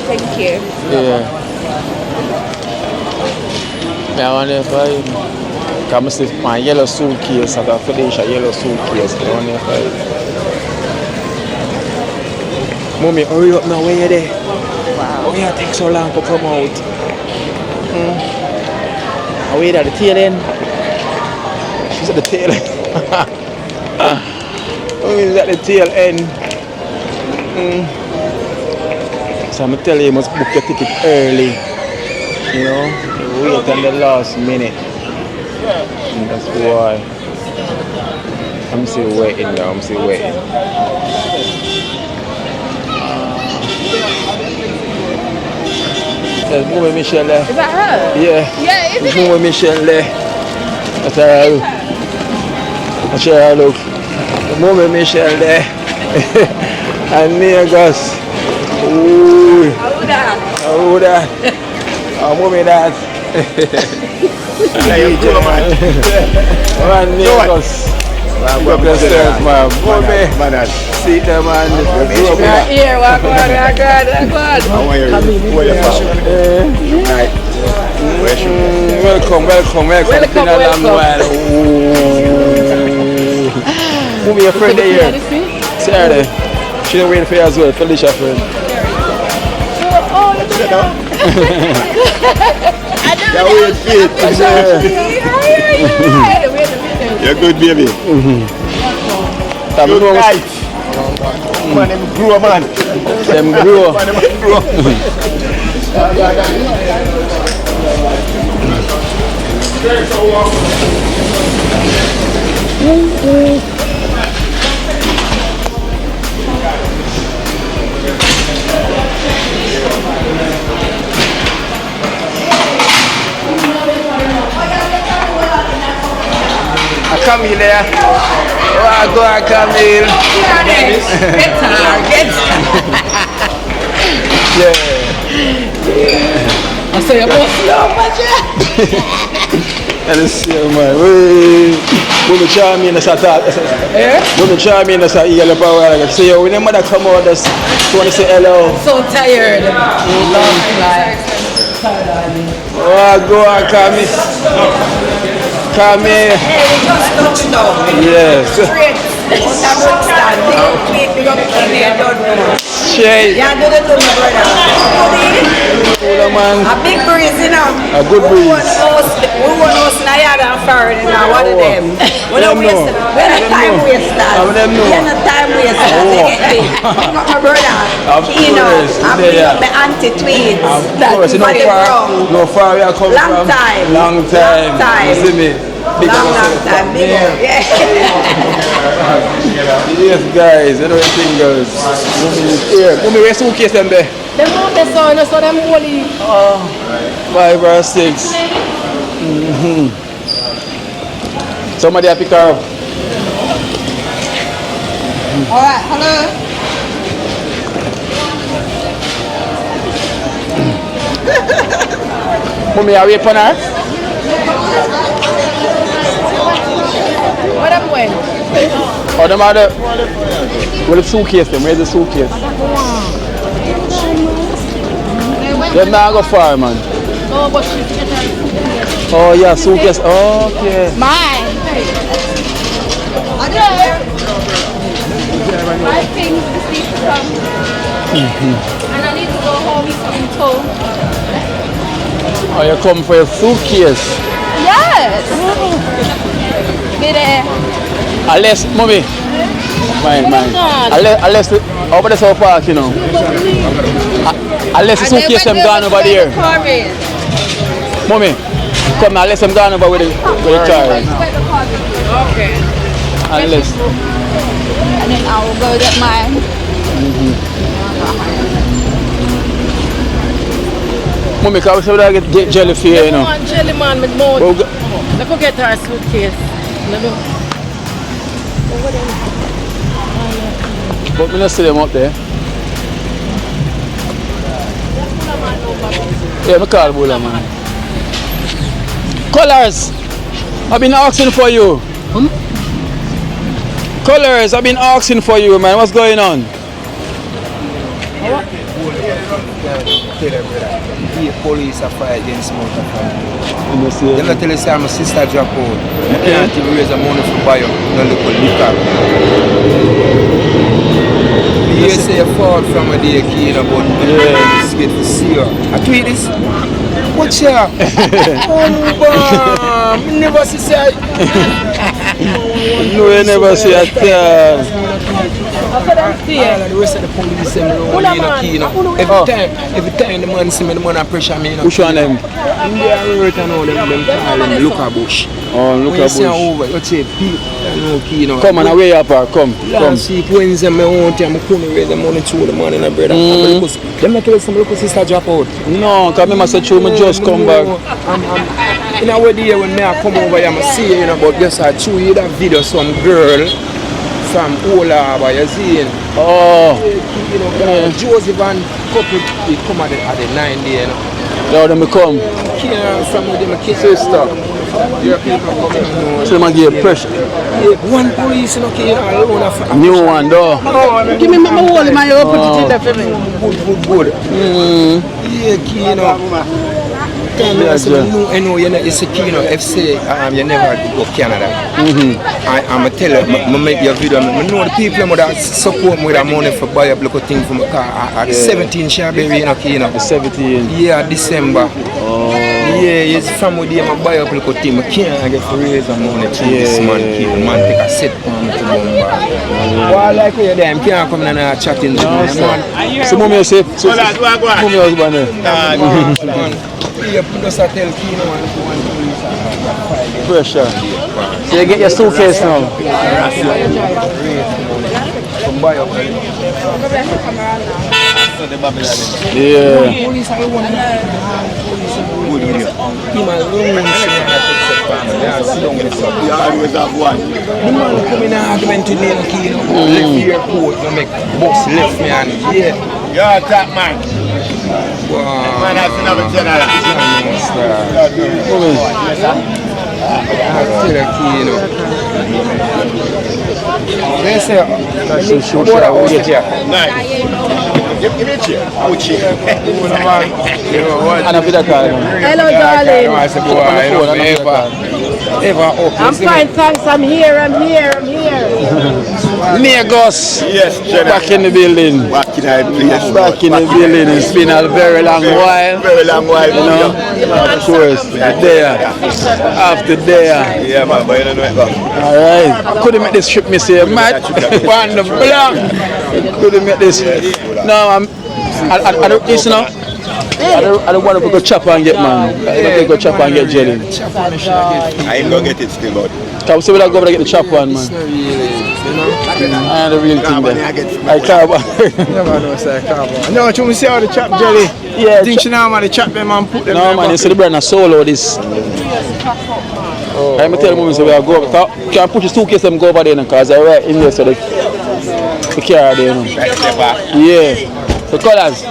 Speaker 8: Thank you.
Speaker 1: Yeah. I wonder if I come see my yellow suitcase, I got Felicia yellow suitcase. I wonder if Mommy, hurry up now, where you there? Wow. Why you take so long to come out? I wait at the tail end. She's at the tail end. She's at the tail end. So I'm telling you, you must book your ticket early. You know, wait on the last minute. And that's why. I'm still waiting now, I'm still waiting. There's more with Michelle there.
Speaker 8: Is that her?
Speaker 1: Yeah.
Speaker 8: Yeah, isn't
Speaker 1: There's
Speaker 8: it?
Speaker 1: more with Michelle there. That's her look. That's her look. There's more with Michelle there. And Negus. Ooh. How that? How mommy that? Man, Negus. Go upstairs, man. Mommy. See them, man.
Speaker 8: Right here, walk on.
Speaker 5: How are you? Where you from? Right.
Speaker 1: Welcome. It's been a long while. Who be your friend here? Sarah. She's waiting for you as well. Felicia friend.
Speaker 8: Oh, look at that.
Speaker 5: You're good, baby.
Speaker 1: Good
Speaker 5: night. Man, them grow, man.
Speaker 1: Them grow. Camille there. Go on, Camille. Yeah.
Speaker 12: I say your boss love,
Speaker 1: Let's see, man. Women charm in the Saturday. Women charm in the Saturday. So, when your mother come out, just want to say hello.
Speaker 12: So tired. Long life.
Speaker 1: Go on, Camille. Camille.
Speaker 12: Hey, we just touched down.
Speaker 1: Yes.
Speaker 12: Straight. Big up
Speaker 1: Shade.
Speaker 12: yeah, do the to my brother.
Speaker 1: Man.
Speaker 12: A big breeze, you know.
Speaker 1: A good breeze.
Speaker 12: We want us Niagara and Florida now. One of them. We're not time wasters. We're not time wasters. My brother. You know, I'm big up my auntie tweets.
Speaker 1: Of course, no far where I come
Speaker 12: Long
Speaker 1: from.
Speaker 12: time.
Speaker 1: Long time. You see me?
Speaker 12: Long time. Big up. Yeah.
Speaker 1: Yes, guys, you know the thing goes. Here, come here, suitcase them there.
Speaker 12: Them not the son, so them only
Speaker 1: 5 or 6. Somebody have pick her up.
Speaker 8: Alright, hello.
Speaker 1: Mommy, are we upon her?
Speaker 12: what I'm going?
Speaker 1: Or the mother? Well, the suitcase them. Where's the suitcase? They're not go far, man.
Speaker 12: No, but she's
Speaker 1: Oh, yeah, suitcase. Oh, okay.
Speaker 12: mine.
Speaker 8: My things this week to come. And I need to go home with some tow.
Speaker 1: Oh, you come for a suitcase?
Speaker 8: Yes. Be there.
Speaker 1: Unless, mommy. Mine. Unless, over the South Park, you know. Unless the suitcase them gone over there. Mommy, come now, unless them gone over with the car.
Speaker 8: Okay.
Speaker 1: Unless.
Speaker 8: And then I will go get mine.
Speaker 1: Mommy, can we get jelly for you, you know?
Speaker 12: I want jelly man with more. Let's go get her a suitcase.
Speaker 1: But we don't see them up there. Yeah, I call Bula, man. Colors! I've been asking for you. Colors, I've been asking for you, man. What's going on?
Speaker 13: The police are fight against motor Then I tell you, say my sister drop out. I can't even raise the money for buy up. No local liquor. You say you fall from a day, you know, but it's good to see you. I tweet this. What's here? Oh, never see it.
Speaker 1: No, you never see it.
Speaker 13: All the rest of the police say me don't need no key. Every time the man see me, the man pressure me.
Speaker 1: Which one them?
Speaker 13: They are right now, them call them Looker Bush.
Speaker 1: Oh, Looker Bush.
Speaker 13: Over, you say no key.
Speaker 1: Come on, away up, come.
Speaker 13: Last week, Wednesday, I want to raise the money to the man and the brother. Them not tell some local sister drop out.
Speaker 1: No, because I said you just come back.
Speaker 13: In a way there when I come over here, I see you know, but just I show you that video, some girl from Ola, you see.
Speaker 1: Oh.
Speaker 13: You know, Joseph and couple, they come at the 9 day, you know.
Speaker 1: Yeah, them come.
Speaker 13: From them
Speaker 1: sister.
Speaker 13: Your people coming.
Speaker 1: So they give pressure.
Speaker 13: One police, you know, alone.
Speaker 1: New one, though.
Speaker 12: Give me my whole man, you put it in there for me.
Speaker 13: Good. Yeah, you know. I know you say you know FC you never go Canada. I'm tell you, I make your video. I know the people that support me with the money for buy up little thing for my car at 17 Shabby, you know.
Speaker 1: 17.
Speaker 13: Yeah, December. Yeah, it's from with them I buy up little thing. I can't get to raise the money to this man. Man take a set for me to Bombay. Well, I like where you're there. I can't come in and chat in the man.
Speaker 1: So mommy you say? Mommy husband there. Pressure. So you get your suitcase now?
Speaker 13: Yeah.
Speaker 5: You always have one.
Speaker 13: The man come in argument with me, you know, left airport, you make box left me and yeah.
Speaker 5: You're a top man.
Speaker 13: Wow.
Speaker 5: Man, that's another general.
Speaker 13: You know. They say,
Speaker 5: Give me a chair. Good chair.
Speaker 12: Hello, darling. I'm fine, thanks. I'm here.
Speaker 1: Lagos.
Speaker 5: Yes, General.
Speaker 1: Back in the building.
Speaker 5: Back in the place.
Speaker 1: Back in the building. It's been a very long while.
Speaker 5: Very long while.
Speaker 1: You know, of course. There. After there.
Speaker 5: Yeah, man, but you don't know it back.
Speaker 1: Alright. I couldn't make this trip, me say, Matt. On the block. Couldn't make this. No, I don't listen now. I don't want to go chop and get man. I don't go chop and get jelly.
Speaker 5: I ain't gonna get it still, but.
Speaker 1: Can we say we'll go over to get the chop one, man? I the real thing there. I can't.
Speaker 13: Never know, say I can't. No, you see how the chop jelly?
Speaker 1: Yeah.
Speaker 13: I think she now man, the chop them and put them.
Speaker 1: No, man, you see the brand a solo this. I'm tell the so we are go over. Can I push the suitcase and go over there because I right in there so the car there, you know. Yeah. The colors.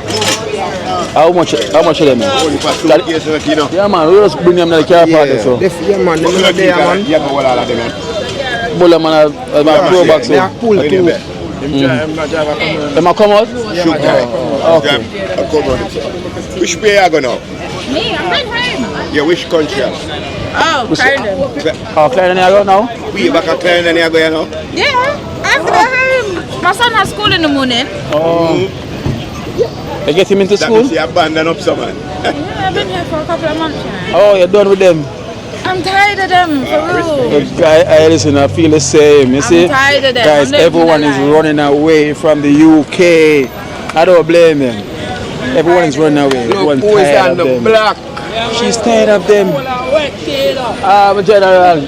Speaker 1: How much of them? Yeah, man, we just bring them to the car park so.
Speaker 13: Yeah, man, them not there, man.
Speaker 1: Bull man, my pro box.
Speaker 13: They are cool too.
Speaker 1: Them a come out?
Speaker 5: Okay. Which way are you going now?
Speaker 8: Me, I'm going home.
Speaker 5: Yeah, which country?
Speaker 8: Oh, Clarendon.
Speaker 1: Clarendon you go now?
Speaker 5: We back at Clarendon you go now?
Speaker 8: Yeah, I have to go home. My son has school in the morning.
Speaker 1: Oh. They get him into school?
Speaker 5: That means you abandon up someone.
Speaker 8: Yeah, I've been here for a couple of months now.
Speaker 1: Oh, you're done with them?
Speaker 8: I'm tired of them, for real.
Speaker 1: I listen, I feel the same. You see?
Speaker 8: I'm tired of them.
Speaker 1: Guys, everyone is running away from the UK. I don't blame them. Everyone is running away. Everyone's tired of them.
Speaker 13: Black.
Speaker 1: She's tired of them. I'm general.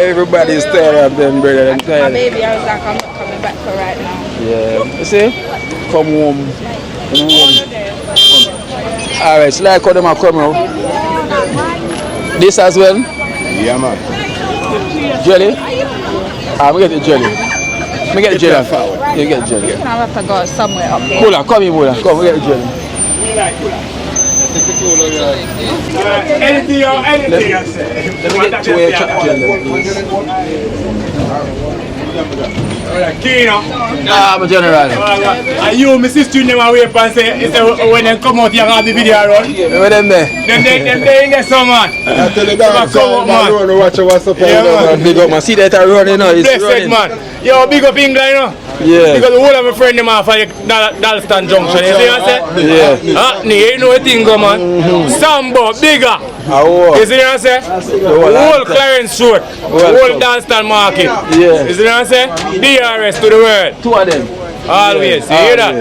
Speaker 1: Everybody's tired of them, brother. I'm tired.
Speaker 8: My baby, I was like, I'm not coming back for right now.
Speaker 1: Yeah. You see? Come home. Alright, so like how them are coming out. This as well?
Speaker 5: Yeah, man.
Speaker 1: Jelly? I'm get the jelly. Me get the jelly. You get the jelly.
Speaker 8: I have to go somewhere up there.
Speaker 1: Mula, come here, Mula. Come, we get the jelly.
Speaker 14: Anything I say.
Speaker 1: Let me get 2 jelly, please.
Speaker 14: Kino.
Speaker 1: I'm a general.
Speaker 14: And you, my sister, you never wait and say when they come out, you have the video run.
Speaker 1: Where them there?
Speaker 14: Them there in there, some man.
Speaker 10: I tell you that, man. Watch what's up.
Speaker 1: Yeah, big up, man. See that I run, you know. It's
Speaker 14: blessed,
Speaker 1: running.
Speaker 14: man. Yo, big up England, you know.
Speaker 1: Yeah.
Speaker 14: Because the whole of my friend them off at Dalston Junction. You see what I say?
Speaker 1: Yeah.
Speaker 14: You know the thing, go, man. Sambo, bigger. You see what I say? The whole Clarence Road, the whole Dalston Market.
Speaker 1: Yeah.
Speaker 14: You see what I say? DRS to the world.
Speaker 1: 2 of them.
Speaker 14: Always. You hear that?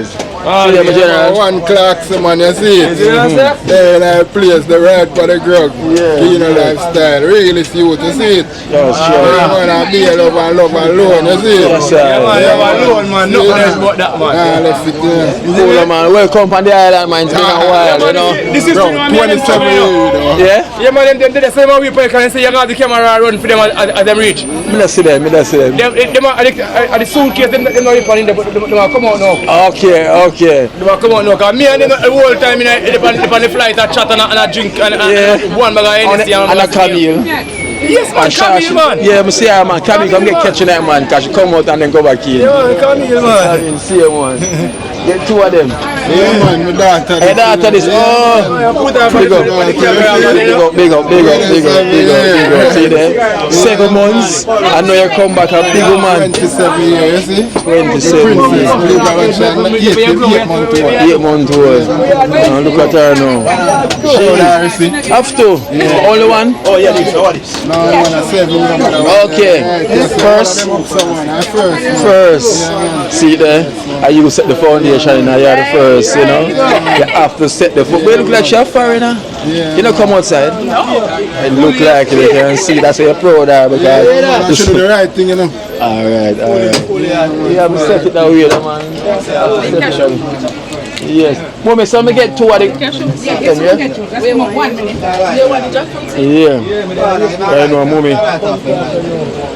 Speaker 10: One clock, man, you see it? There in our place, the right for the grog. Kino lifestyle, really see what you see it?
Speaker 1: Yes, sure.
Speaker 10: Man, I be love alone, you see it?
Speaker 1: Yes, sir.
Speaker 14: Yeah, man, love alone, man. Nothing else but that, man.
Speaker 10: Let's sit there.
Speaker 1: Cool, man. Welcome on the island, man. It's been a while, you know.
Speaker 14: This is
Speaker 10: 27 years,
Speaker 1: Yeah?
Speaker 14: Yeah, man, them the same way people can say you got the camera run for them as them reach.
Speaker 1: Me not see them,
Speaker 14: Them are the suitcase, them not in there, but them are come out now.
Speaker 1: Okay.
Speaker 14: They will come out now, because me and them the whole time on the flight I chat and I drink and one bag of Hennessy
Speaker 1: and a Camille.
Speaker 14: Yes, man, Camille, man.
Speaker 1: Yeah, I see her, man. Camille, come get catching that, man, because she come out and then go back in.
Speaker 14: Yeah, Camille, man.
Speaker 1: I didn't see her, man. Get 2 of them.
Speaker 10: Yeah, man, my daughter.
Speaker 1: Hey, daughter, this. Oh, big up. See there? 7 months. I know you come back a big man.
Speaker 10: 27 years, you see?
Speaker 1: 27 years. 8 months old. Look at her now. Have to. Only one?
Speaker 10: Oh, yeah, this. No, one of 7.
Speaker 1: Okay. First. See there? And you set the foundation, and you're the first, you know? You have to set the foot. But you look like you're a foreigner. You don't come outside. It look like you can see. That's why you're proud of, because
Speaker 10: you should do the right thing, you know.
Speaker 1: Alright. You haven't set it that way, man. Yes. Mommy, so me get 2 of the...
Speaker 8: Yes, we'll get you. Let's come 1 minute. You want the jackfruit?
Speaker 1: Yeah. You know, mommy.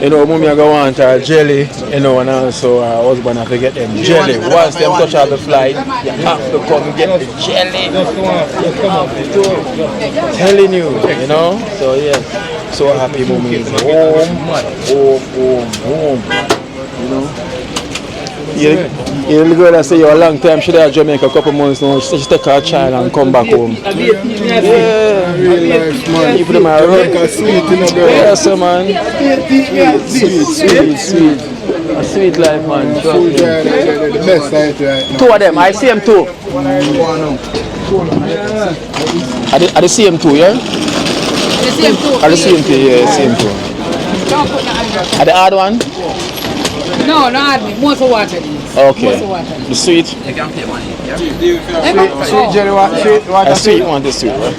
Speaker 1: You know, mommy I go want her jelly. You know, and also her husband have to get them jelly. Once them touch out the flight, you have to come and get the jelly. Telling you, you know. So yes. So happy mommy is home. You know. You little girl that say you're a long time, she there in Jamaica a couple months now, she take her child and come back home. Yeah,
Speaker 10: real life, man.
Speaker 1: People them are
Speaker 10: Jamaica sweet, you know, girl.
Speaker 1: yes, man. Sweet. A sweet life, man.
Speaker 10: The best side right now.
Speaker 1: 2 of them, I see them 2. Are the same 2, yeah?
Speaker 8: The same two.
Speaker 1: Are the same 2, yeah, same 2.
Speaker 8: Don't put the hand.
Speaker 1: Are the hard one?
Speaker 8: No, no hard. More for water.
Speaker 1: Okay.
Speaker 8: More for water.
Speaker 1: The sweet?
Speaker 8: Sweet
Speaker 10: jelly, sweet water.
Speaker 1: A sweet one, the sweet, right?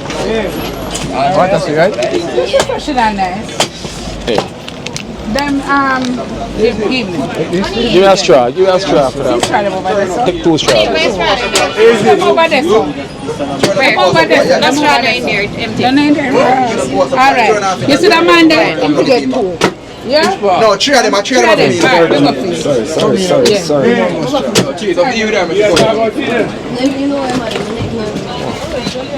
Speaker 10: Water sweet, right?
Speaker 8: Fresh and nice.
Speaker 1: Hey.
Speaker 8: Them, give me.
Speaker 1: Give me a straw for that. Take 2 straws.
Speaker 8: Over there, so. Over there. That's straw in there, empty. Alright. You see that man there? Him to get 2. Yeah?
Speaker 5: No, 3 of them. 3 of them.
Speaker 10: Sorry.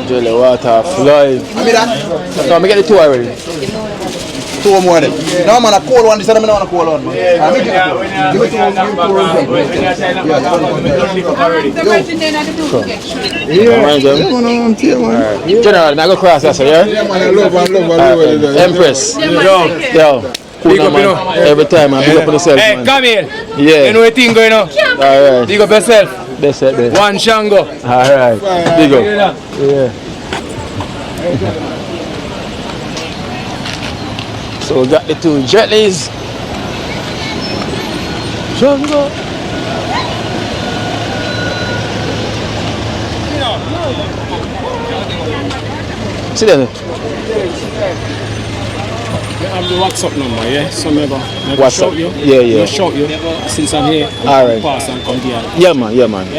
Speaker 1: Jelly water fly. So I'm get the 2 already.
Speaker 5: 2 more of them. No man, a cold one. This time I don't want a cold one, man. Give it to one.
Speaker 1: General, I go cross that, yeah?
Speaker 10: Yeah, man, I love.
Speaker 1: Empress. Yo. Cool, man. Every time I big up on yourself,
Speaker 14: Hey,
Speaker 1: man.
Speaker 14: come here.
Speaker 1: Yeah.
Speaker 14: You know what thing going on?
Speaker 1: Alright.
Speaker 14: Big up yourself.
Speaker 1: Best.
Speaker 14: One Shango.
Speaker 1: Alright. Big up. Yeah. So we got the 2 jellies. Shango. See there.
Speaker 11: You have the WhatsApp number, yeah? So never
Speaker 1: WhatsApp.
Speaker 11: shout you.
Speaker 1: Yeah.
Speaker 11: Shout you since I'm here.
Speaker 1: Alright.
Speaker 11: Pass and come here.
Speaker 1: Yeah, man.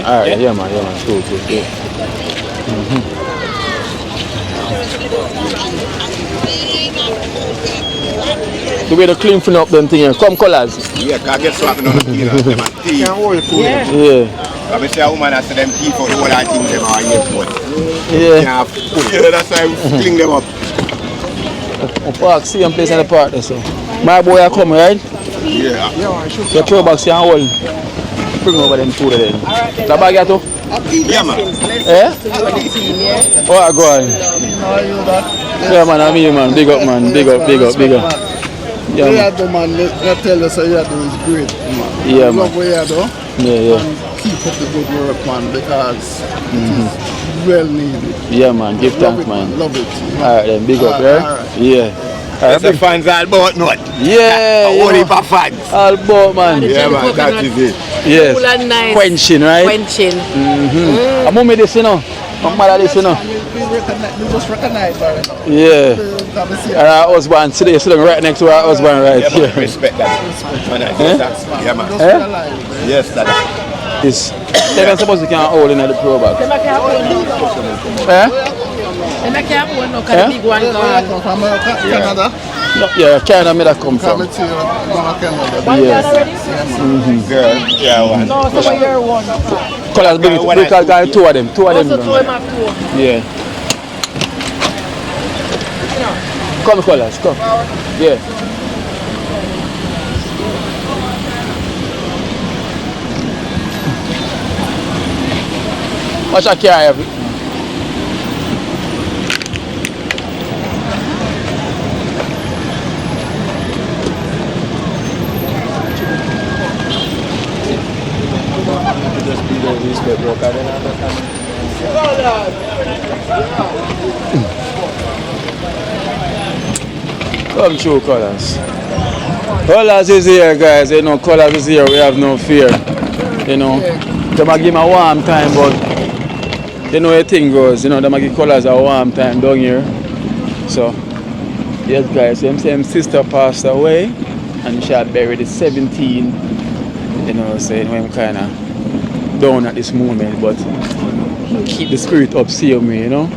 Speaker 1: Alright, yeah, man. Cool. The way to clean up them things, come colors.
Speaker 13: Yeah, because I get slapping on the teeth. Can't hold it.
Speaker 1: Yeah.
Speaker 13: I say a woman has them teeth for the whole I think them are here for.
Speaker 1: Yeah.
Speaker 13: That's why I clean them up.
Speaker 1: Park, see them place in the park there, so. My boy are coming, right?
Speaker 13: Yeah.
Speaker 1: Your throw back, see and hold. Bring over them 2 then. The bag you too?
Speaker 13: Yeah, man.
Speaker 1: Eh? Oh, go on. Yeah, man, I'm here, man. Big up, man. Big up. Yeah,
Speaker 10: man. They tell us that you do is great, man.
Speaker 1: Yeah, man.
Speaker 10: Love what you do.
Speaker 1: Yeah.
Speaker 10: And keep up the good work, man, because it is well needed.
Speaker 1: Yeah, man. Give thanks, man.
Speaker 10: Love it.
Speaker 1: Alright, then. Big up, yeah?
Speaker 10: Alright.
Speaker 1: Yeah.
Speaker 13: That's the fans all about not.
Speaker 1: Yeah.
Speaker 13: All heap of fans.
Speaker 1: All about, man.
Speaker 13: Yeah, man. That is it.
Speaker 1: Yes.
Speaker 12: Cool and nice.
Speaker 1: Quenching, right?
Speaker 12: Quenching.
Speaker 1: I'm gonna this, you know. I'm mad at this, you know.
Speaker 10: We just recognize her.
Speaker 1: Yeah. And our husband today sitting right next to our husband right here.
Speaker 13: Yeah, respect that. Yeah, man. Yes, that.
Speaker 1: Yes. They're supposed to can't hold in the pro bag.
Speaker 8: They make up one, no, because the big one
Speaker 10: from Canada.
Speaker 1: No, yeah, China made that come from.
Speaker 10: Yes.
Speaker 13: Girl, yeah, one.
Speaker 8: No, so you're one.
Speaker 1: Colors big, because got 2 of them. 2 of them. Yeah. Come, colors, come. Yeah. Watch I carry every. Come true, colors. Colors is here, guys. You know, colors is here. We have no fear. You know, they might give me a warm time, but you know the thing goes. You know, they might give colors a warm time down here. So, yes, guys. Same sister passed away, and she had buried at 17. You know, saying I'm kind of down at this moment, but keep the spirit up, same way, you know.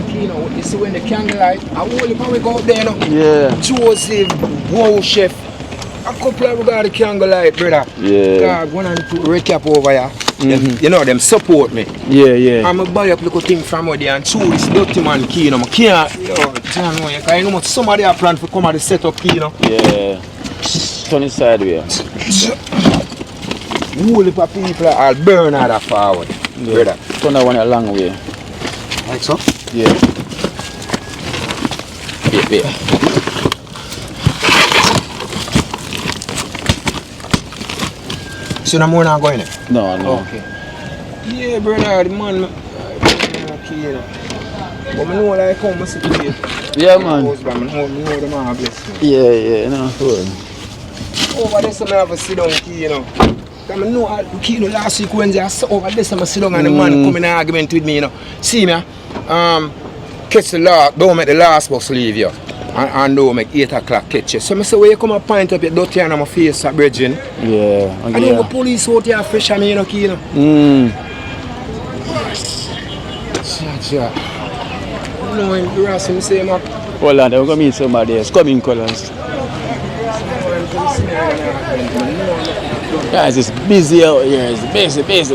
Speaker 13: Kino, you see when the candlelight, I will probably go out there, you know.
Speaker 1: Yeah.
Speaker 13: Joseph, wow chef. A couple of got the candlelight, brother.
Speaker 1: Yeah.
Speaker 13: God, one and two recap over here. Them, you know, them support me.
Speaker 1: Yeah.
Speaker 13: I'm a buy up little thing from there and show this dirty man key, you know. I can't, John, because I know somebody have planned to come at the setup key, you know.
Speaker 1: Yeah. Turn it sideways.
Speaker 13: Whole heap of people are burn out of forward, brother.
Speaker 1: Turn that one a long way.
Speaker 13: Like so?
Speaker 1: Yeah. Wait.
Speaker 13: So no more not going there?
Speaker 1: No.
Speaker 13: Okay. Yeah, brother, the man, okay, you know. But I know like how much it is.
Speaker 1: Yeah, man.
Speaker 13: I know the man bless me.
Speaker 1: Yeah, no, sure.
Speaker 13: Over there, so I have a sit down key, you know. I know key, you know, last week Wednesday, I saw over there, so I sit down and the man come in an argument with me, you know. See me, catch the last, don't make the last bus leave you. And don't make 8 o'clock catch you. So I say, when you come and point up your dirty hand on my face, bridging.
Speaker 1: Yeah.
Speaker 13: I know the police out here fresh on me, you know, key, you know. Cha. You know, when you ask him, say, man.
Speaker 1: Hold on, we're going to meet somebody else. Come in, Collins. Guys, it's busy out here. It's busy.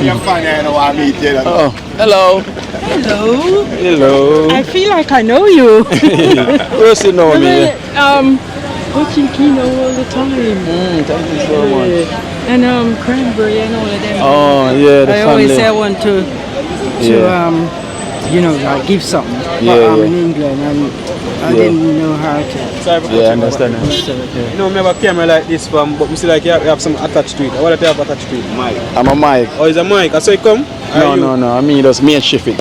Speaker 10: You're funny, I know I meet you.
Speaker 1: Oh, hello. Hello.
Speaker 15: I feel like I know you.
Speaker 1: First you know me.
Speaker 15: Watching Kino all the time.
Speaker 1: Thank you so much.
Speaker 15: And Cranberry and all of them.
Speaker 1: Oh yeah, the
Speaker 15: I
Speaker 1: family.
Speaker 15: always say I want to you know, like give something. But I'm in England and I didn't know how to.
Speaker 1: Yeah, I understand.
Speaker 11: You know, we have a camera like this, but we see like you have some attached to it. What do you have attached to it? Mic.
Speaker 1: I'm a mic.
Speaker 11: Oh, it's a mic. I saw it come?
Speaker 1: No. I mean, just makeshift it.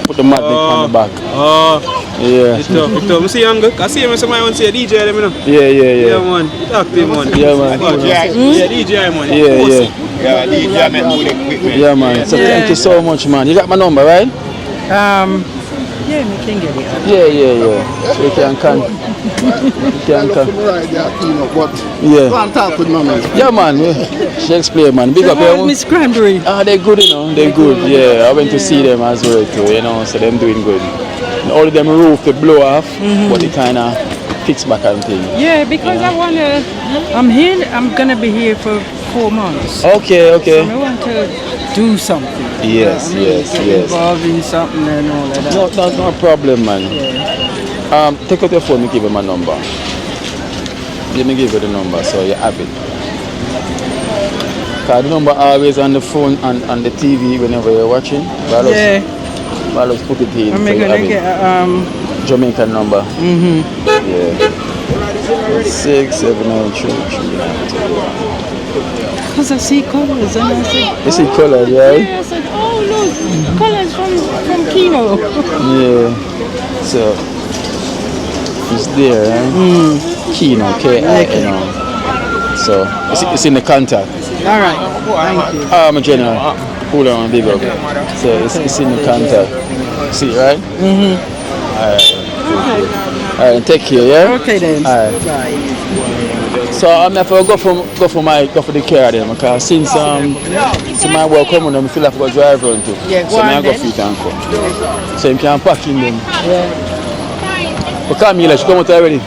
Speaker 1: Put the magnet on the back.
Speaker 11: Oh.
Speaker 1: Yeah.
Speaker 11: It's tough. I see young. I see him. Somebody want to say DJ, you know?
Speaker 1: Yeah.
Speaker 11: Yeah, man. Talk to him, man.
Speaker 1: Yeah, man.
Speaker 11: Yeah, DJ, man.
Speaker 1: Yeah.
Speaker 10: Yeah, DJ, man, good equipment.
Speaker 1: Yeah, man. So thank you so much, man. You got my number, right?
Speaker 15: Yeah, we can get it.
Speaker 1: Yeah. So you can come. Yeah.
Speaker 10: Go and talk with mama.
Speaker 1: Yeah, man. She explained, man. Big up,
Speaker 15: Miss Cranberry.
Speaker 1: They're good, you know. They're good. Yeah, I went to see them as well too, you know. So them doing good. And all of them roof to blow off, but they kind of fix back and thing.
Speaker 15: Yeah, because I want to. I'm gonna be here for 4 months.
Speaker 1: Okay.
Speaker 15: So I want to do something.
Speaker 1: Yes.
Speaker 15: Involved in something and all of that.
Speaker 1: No problem, man. Yeah. Take out your phone and give him my number. Let me give you the number so you have it. Cause the number always on the phone and on the TV whenever you're watching. I'll just put it in.
Speaker 15: I'm gonna get
Speaker 1: Jamaican number. Yeah. 67933.
Speaker 15: Because I see colors and I said,
Speaker 1: you see colors, right?
Speaker 15: Yeah, I said, oh look, colors from Kino.
Speaker 1: Yeah. So it's there, right? Kino, K-I-N-O. So it's in the contact.
Speaker 15: All right. Thank you.
Speaker 1: I'm a general. Hold on, big up. So it's in the contact. See, right? Alright, take care, yeah?
Speaker 15: Okay then.
Speaker 1: Alright.
Speaker 15: Bye.
Speaker 1: So I'm going to go for the car then, because since my work coming, I feel like I go drive around too.
Speaker 15: Yeah,
Speaker 1: so I go fit and come. So you can pack in them.
Speaker 15: Yeah.
Speaker 1: But Camila, she come out already.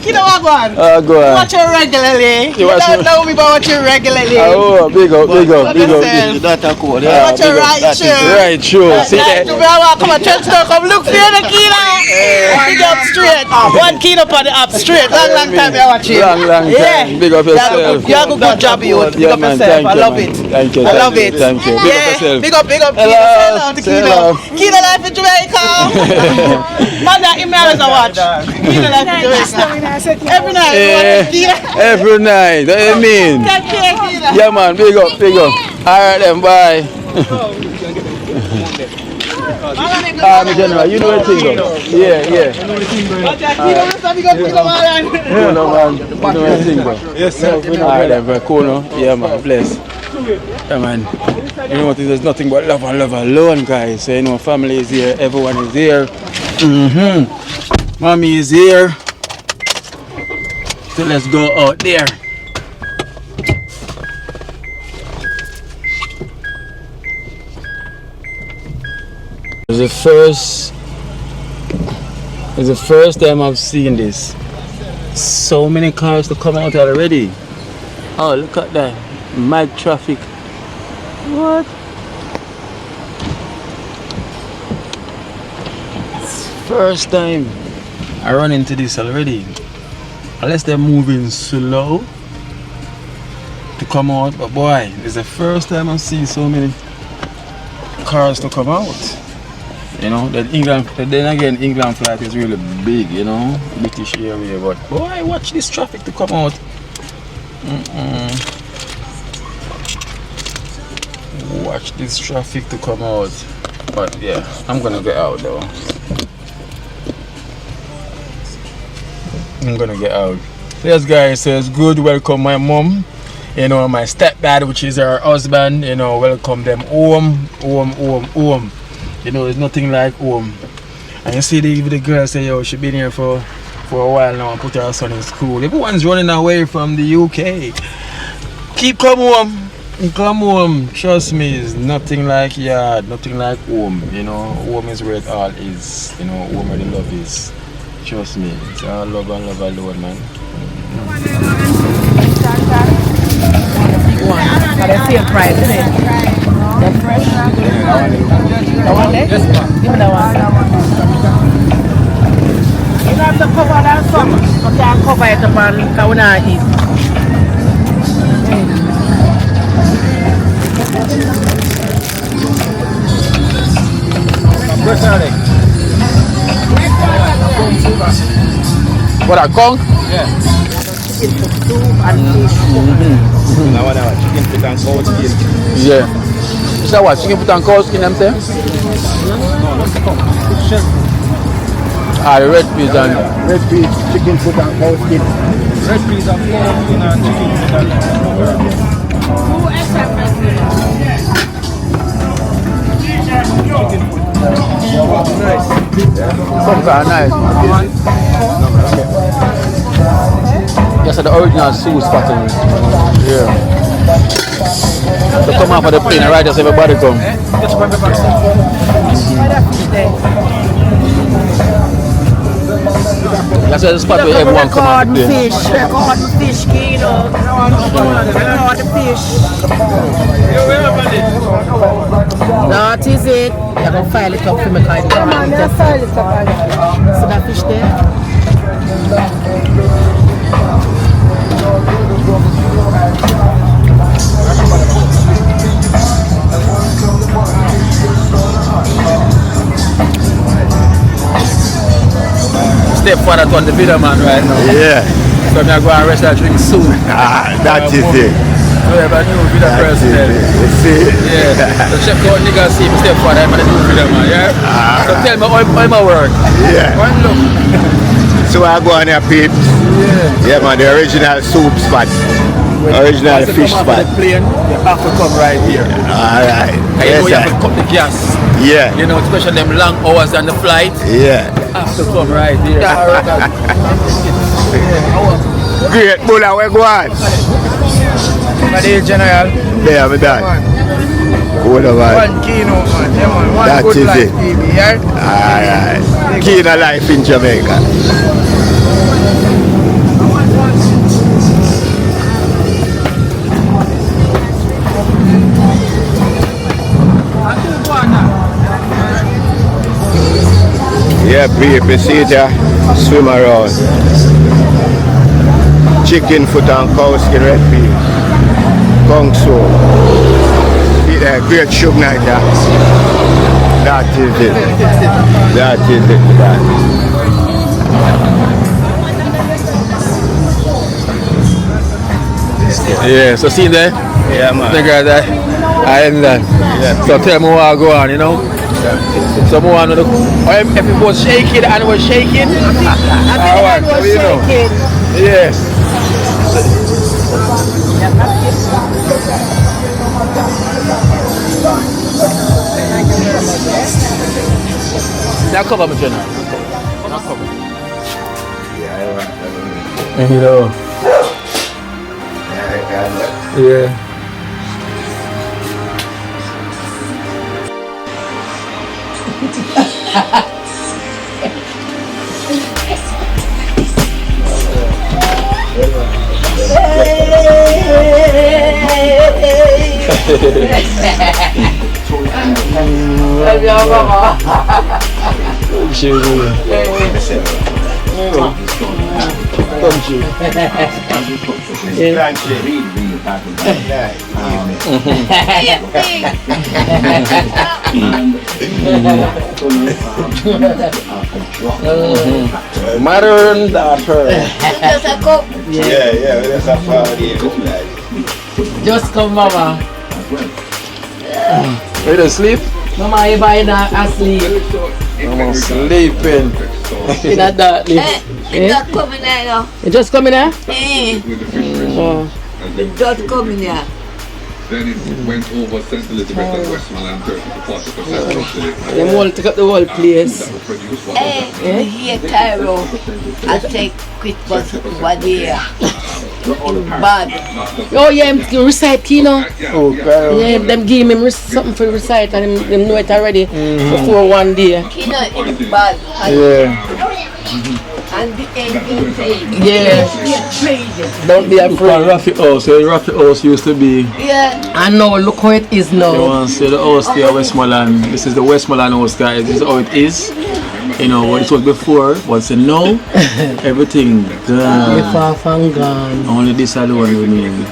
Speaker 12: You know what, go on?
Speaker 1: Go on.
Speaker 12: Watch you regularly. You don't know me, but watch you regularly.
Speaker 1: Oh, big up.
Speaker 12: That's cool. Watch you right show.
Speaker 1: Right show. See that?
Speaker 12: Come on, come look for the kilo. Big up straight. 1 kilo on the up straight. Long time I watch you.
Speaker 1: Long time. Big up yourself.
Speaker 12: You have a good job, you. Big up yourself. I love it.
Speaker 1: Thank you.
Speaker 12: I love it.
Speaker 1: Thank you. Big up yourself.
Speaker 12: Big up.
Speaker 1: Hello.
Speaker 12: Kilo. Kilo life in Jamaica. Man, that email is a watch. Kilo life in Jamaica. Every night.
Speaker 1: Every night. What do you mean? Yeah, man. Big up. All right then. Bye. My general, you know the thing, though. Yeah. You know the thing, bro. Yes, sir. Alright, then, bro. Cool, no? Yeah, man. Bless. Yeah, man. You know what? There's nothing but love and love alone, guys. So, you know, family is here. Everyone is here. Mommy is here. So let's go out there. It's the first time I've seen this. So many cars to come out already. Oh, look at that. Mad traffic. What? It's first time I run into this already. Unless they're moving slow to come out. But boy, it's the first time I'm seeing so many cars to come out. You know, then again, England flight is really big, you know, British area. But boy, watch this traffic to come out. Watch this traffic to come out. But yeah, I'm gonna get out though. I'm gonna get out. Yes, guys, so it's good. Welcome my mom, you know, my stepdad, which is her husband. You know, welcome them home. You know, there's nothing like home. And you see the girl say, yo, she been here for a while now and put her son in school. Everyone's running away from the UK. Come home. Trust me, it's nothing like yard, nothing like home. You know, home is where it all is. You know, home where the love is. Trust me, it's all love and love alone, man.
Speaker 12: At the same price, isn't it? That's fresh. That one there? Yes, ma'am. Give me that one. You have to cover that some. You can't cover it up and because we not eat.
Speaker 1: What, a conch?
Speaker 12: Yeah. Chicken for soup and fish.
Speaker 5: Now what? Chicken foot and cow skin.
Speaker 1: Yeah. So what? Chicken foot and cow skin, them say?
Speaker 5: No, that's the shell.
Speaker 1: The red peas and
Speaker 5: red peas, chicken foot and cow skin. Red peas and cow skin and chicken foot and
Speaker 12: Who else have red peas?
Speaker 5: chicken foot.
Speaker 1: nice. Some kind of nice. Yes, the original sauce pattern. Yeah. So come off of the plane, right? Just everybody come. That's the spot where everyone come on the plane.
Speaker 12: Record fish, kilo. Record fish. That is it. You're going to file it up for me. See that fish there?
Speaker 1: Step further on the video, man, right now.
Speaker 5: Yeah.
Speaker 1: So I'm going to go and rest and drink soon.
Speaker 5: That is it.
Speaker 1: So I have a new video person there. Yeah. So check out niggas see me step further, I'm going to do video, man, yeah? So tell me how my work.
Speaker 5: Yeah.
Speaker 1: One look.
Speaker 5: So I go on here, peeps. Yeah, man, the original soup spot. Original fish spot.
Speaker 1: The plane, you have to come right here.
Speaker 5: Alright.
Speaker 1: You know you have to cut the gas.
Speaker 5: Yeah.
Speaker 1: You know, especially them long hours on the flight.
Speaker 5: Yeah.
Speaker 1: You have to come right here.
Speaker 5: Great bulla, where go on?
Speaker 1: My dear General.
Speaker 5: Yeah, I'm done. Good man.
Speaker 1: One Akeynote, man. Yeah, man. One
Speaker 5: that
Speaker 1: good
Speaker 5: is
Speaker 1: life,
Speaker 5: it.
Speaker 1: baby, yeah?
Speaker 5: Alright. Akeynote life in Jamaica. Yeah, people see it here, swim around. Chicken foot and cow skin, red peas, kong soup. Great sugar night here. That is it. That is it.
Speaker 1: Yeah, so see there?
Speaker 5: Yeah, man.
Speaker 1: The guys I end that.
Speaker 5: Yeah.
Speaker 1: So tell me what I go on, you know? Someone, if it was shaking and was shaking, alright, so you know. Yes. Now cover me, General. Now cover.
Speaker 5: Yeah, I want
Speaker 1: You know. Yeah. Mother and daughter.
Speaker 5: Yeah, that's a party.
Speaker 12: Just come, Mama.
Speaker 1: Ready to sleep?
Speaker 12: Mama, you buy that asleep.
Speaker 1: I'm sleeping.
Speaker 12: In that darkness.
Speaker 6: It's not coming there now.
Speaker 12: You just coming there?
Speaker 6: Oh. It's just coming there.
Speaker 16: Then it went over St. Elizabeth and Westmoreland 30 to 40%.
Speaker 12: Them all took up the whole place.
Speaker 6: Hey, here Cairo. I take quick bus over there. Bad.
Speaker 12: Oh yeah, you recite Kino.
Speaker 1: Oh, Cairo.
Speaker 12: Yeah, them give him something for recite and them know it already before one day.
Speaker 6: Kino is bad.
Speaker 1: Yeah.
Speaker 6: And the angel said,
Speaker 12: Yeah. Don't be afraid.
Speaker 1: Rafi House, Rafi House used to be.
Speaker 6: Yeah.
Speaker 12: I know, look how it is now.
Speaker 1: You want to say the house there, Westmoreland. This is the Westmoreland house, guys. This is how it is. You know, what it was before, but say now, everything gone.
Speaker 12: Far from gone.
Speaker 1: Only this alone remain.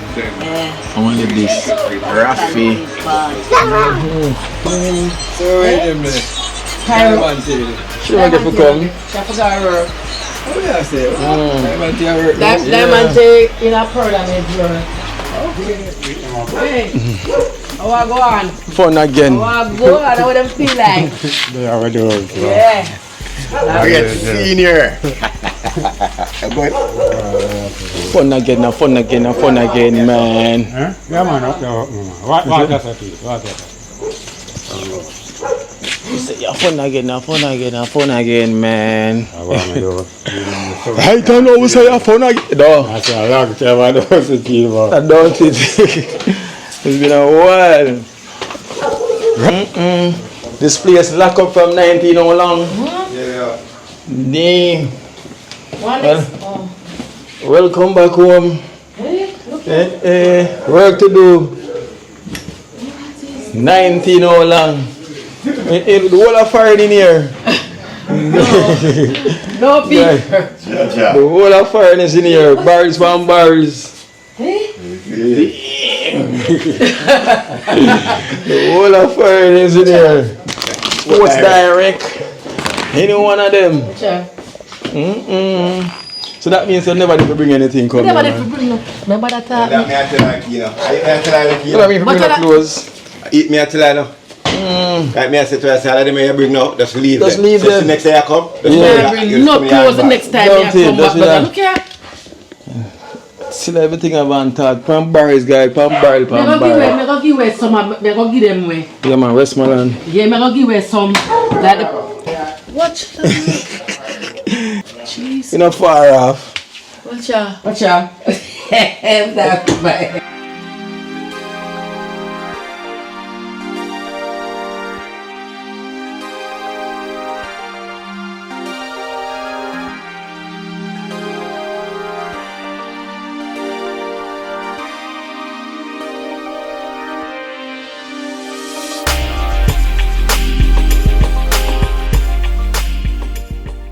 Speaker 1: Only this. Rafi.
Speaker 10: So wait a minute.
Speaker 1: She want to come.
Speaker 10: What did I say?
Speaker 12: Diamond tea in a parliament. Hey, how I go on?
Speaker 1: Fun again.
Speaker 12: How I go on? How them feel like?
Speaker 10: They already know.
Speaker 12: Yeah.
Speaker 5: I get senior.
Speaker 1: Fun again, man.
Speaker 10: Yeah, man. What does that mean? What does that
Speaker 1: You say, yeah, fun again, man. I don't know who say you're fun again. No.
Speaker 10: I say a long time I don't see you.
Speaker 1: I don't think it's been a while. This place locked up from 19 how long?
Speaker 5: Yeah.
Speaker 1: Damn. Welcome back home. Work to do. 19 how long? The whole of fire in here.
Speaker 12: No people.
Speaker 1: The whole of fire is in here. Barrels from barrels. The whole of fire is in here. Sports direct. Any one of them. So that means you never did bring anything come.
Speaker 12: Never did bring no. Remember that time?
Speaker 5: That me I tell like, you know. I tell like, you
Speaker 1: know. Bring no clothes.
Speaker 5: Eat me I tell like, like me I say to her, salad me I bring no, just leave them.
Speaker 1: Just leave them.
Speaker 5: Next day I come.
Speaker 12: Yeah. Bring no clothes the next time I come back. But look here.
Speaker 1: Still everything I've on talk. Pan barrels, guys. Pan barrel.
Speaker 12: Me go give away some. Me go give them away.
Speaker 1: Yeah, man. Westmoreland.
Speaker 12: Yeah, me go give away some. Like the. Watch. Jeez.
Speaker 1: You're not far off.
Speaker 12: Watch out. Watch out. That's bad.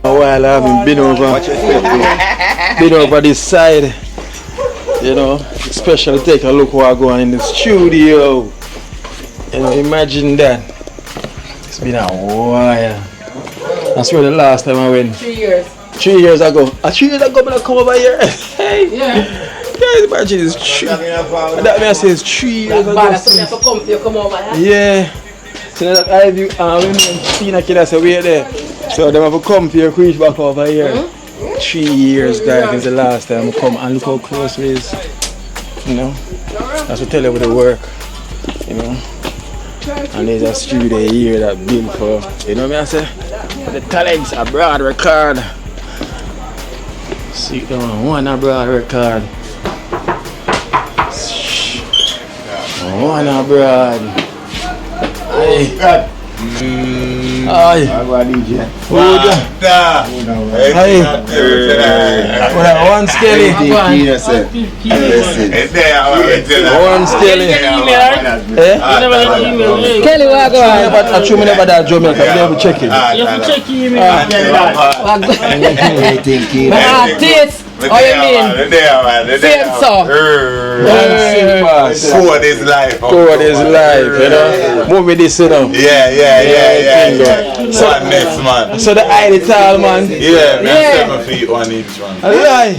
Speaker 1: While I haven't been over this side, you know, especially take a look what going on in the studio. You know, imagine that. It's been a while. That's where the last time I went.
Speaker 12: 3 years.
Speaker 1: 3 years ago. 3 years ago, I come over here. Hey.
Speaker 12: Yeah.
Speaker 1: Yeah, imagine it's 3. That means I say it's 3 years ago.
Speaker 12: Bad, so me have to come over,
Speaker 1: yeah. So that I view Tina Killer say wait there. So them have to come for your reach back over here. 3 years guys is the last time I come and look how close it is. You know? That's what tell you with the work. You know? And there's a studio here that built for, you know what I say? For the talents abroad record. See one abroad record. One abroad. Aye. Aye. One skelly. One skelly. Kelly, what go on? I show me never that Jamaica. I never check it.
Speaker 15: You have to check email. Taste. Oh, you mean? Same so.
Speaker 17: Code is life.
Speaker 1: Code is life, you know. Move me this, you know.
Speaker 17: Yeah. So next man.
Speaker 1: So the eye, the tall man.
Speaker 17: Yeah, man, 7 feet on each one.
Speaker 1: A lie.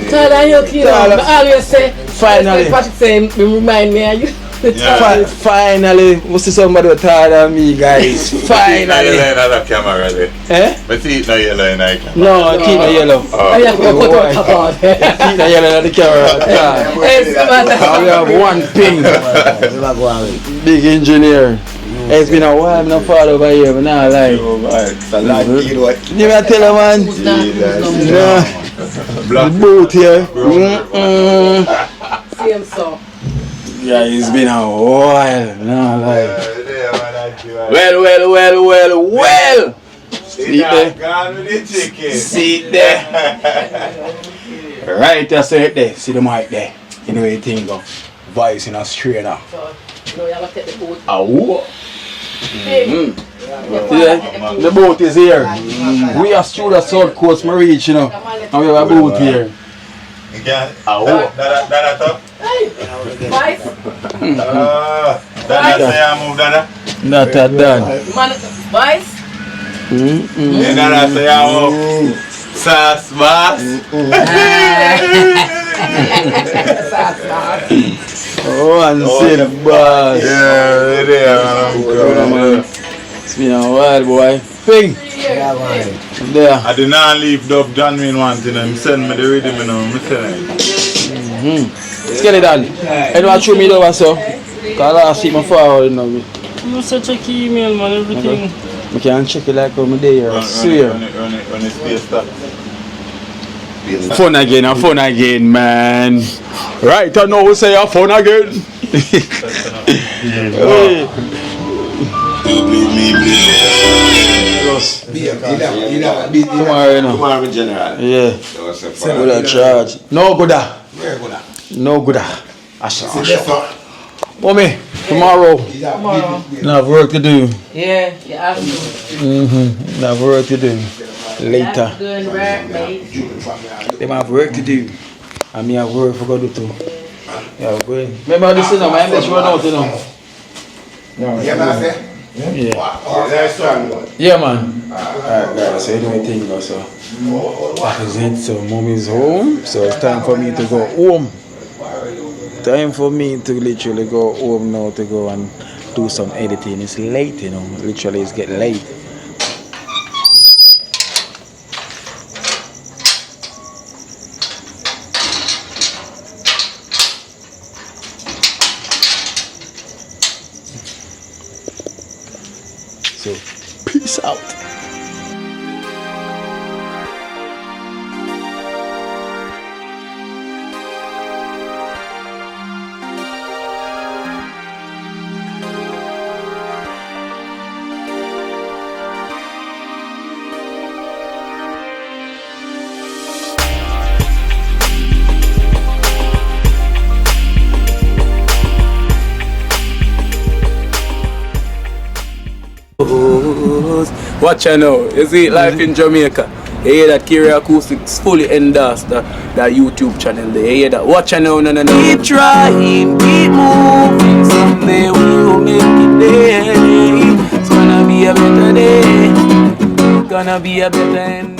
Speaker 15: Tell her you keep on. I always say,
Speaker 1: finally.
Speaker 15: Patrick saying, remind me of you.
Speaker 1: Finally, we see somebody taller than me, guys. Finally.
Speaker 17: Another camera there.
Speaker 1: Eh?
Speaker 17: But see it no yellow in the camera.
Speaker 1: No, keep the yellow. Keep the yellow in the camera. We have one ping. Big engineer. It's been a while, I'm not far over here, but now I like. You may tell her, man. The boat here.
Speaker 15: Same so.
Speaker 1: Yeah, it's been a while. Now like. Well. See there. See there. Right there, so right there. See the mic there. You know what you think of. Voice in Australia.
Speaker 15: No, you have to take the boat.
Speaker 1: Yeah, the boat is here. We are through the South Coast Marine, you know. And we have a boat here. Not that done.
Speaker 15: Boys?
Speaker 17: Sauce boss.
Speaker 1: Oh, and silk boss.
Speaker 17: Yeah.
Speaker 1: It's been a while, boy. Thing. There.
Speaker 17: I did not leave Dub John Wayne one thing and send me the rhythm, you know.
Speaker 1: Let's get it done. Anyone show me over so? Because I see my forward, you know.
Speaker 15: You must check email, man, everything.
Speaker 1: I can check it like I'm there, I swear.
Speaker 17: Run it space stop.
Speaker 1: Fun again, man. Right, I know we say you're fun again.
Speaker 17: Tomorrow, general.
Speaker 1: Yeah. Good charge. No gooda. No gooda. Mommy, tomorrow. I have work to do.
Speaker 15: Yeah, you have to.
Speaker 1: I have work to do. Later.
Speaker 15: Doing work, mate.
Speaker 1: They might have work to do. And me have work for God to do. Yeah, go ahead. Remember this, you know, my English run out, you know. Yeah, man. Alright, guys, so anyway, thing goes, so that is it. So, mommy's home. So, it's time for me to go home. Time for me to literally go home now to go and do some editing. It's late, you know. Literally, it's getting late. So, peace out. Watch out now, you see life in Jamaica. You hear that Kiri Acoustics fully endorsed that YouTube channel there. You hear that? Watch out now, no. Keep trying, keep moving. Someday we will make it there. It's gonna be a better day. Gonna be a better end.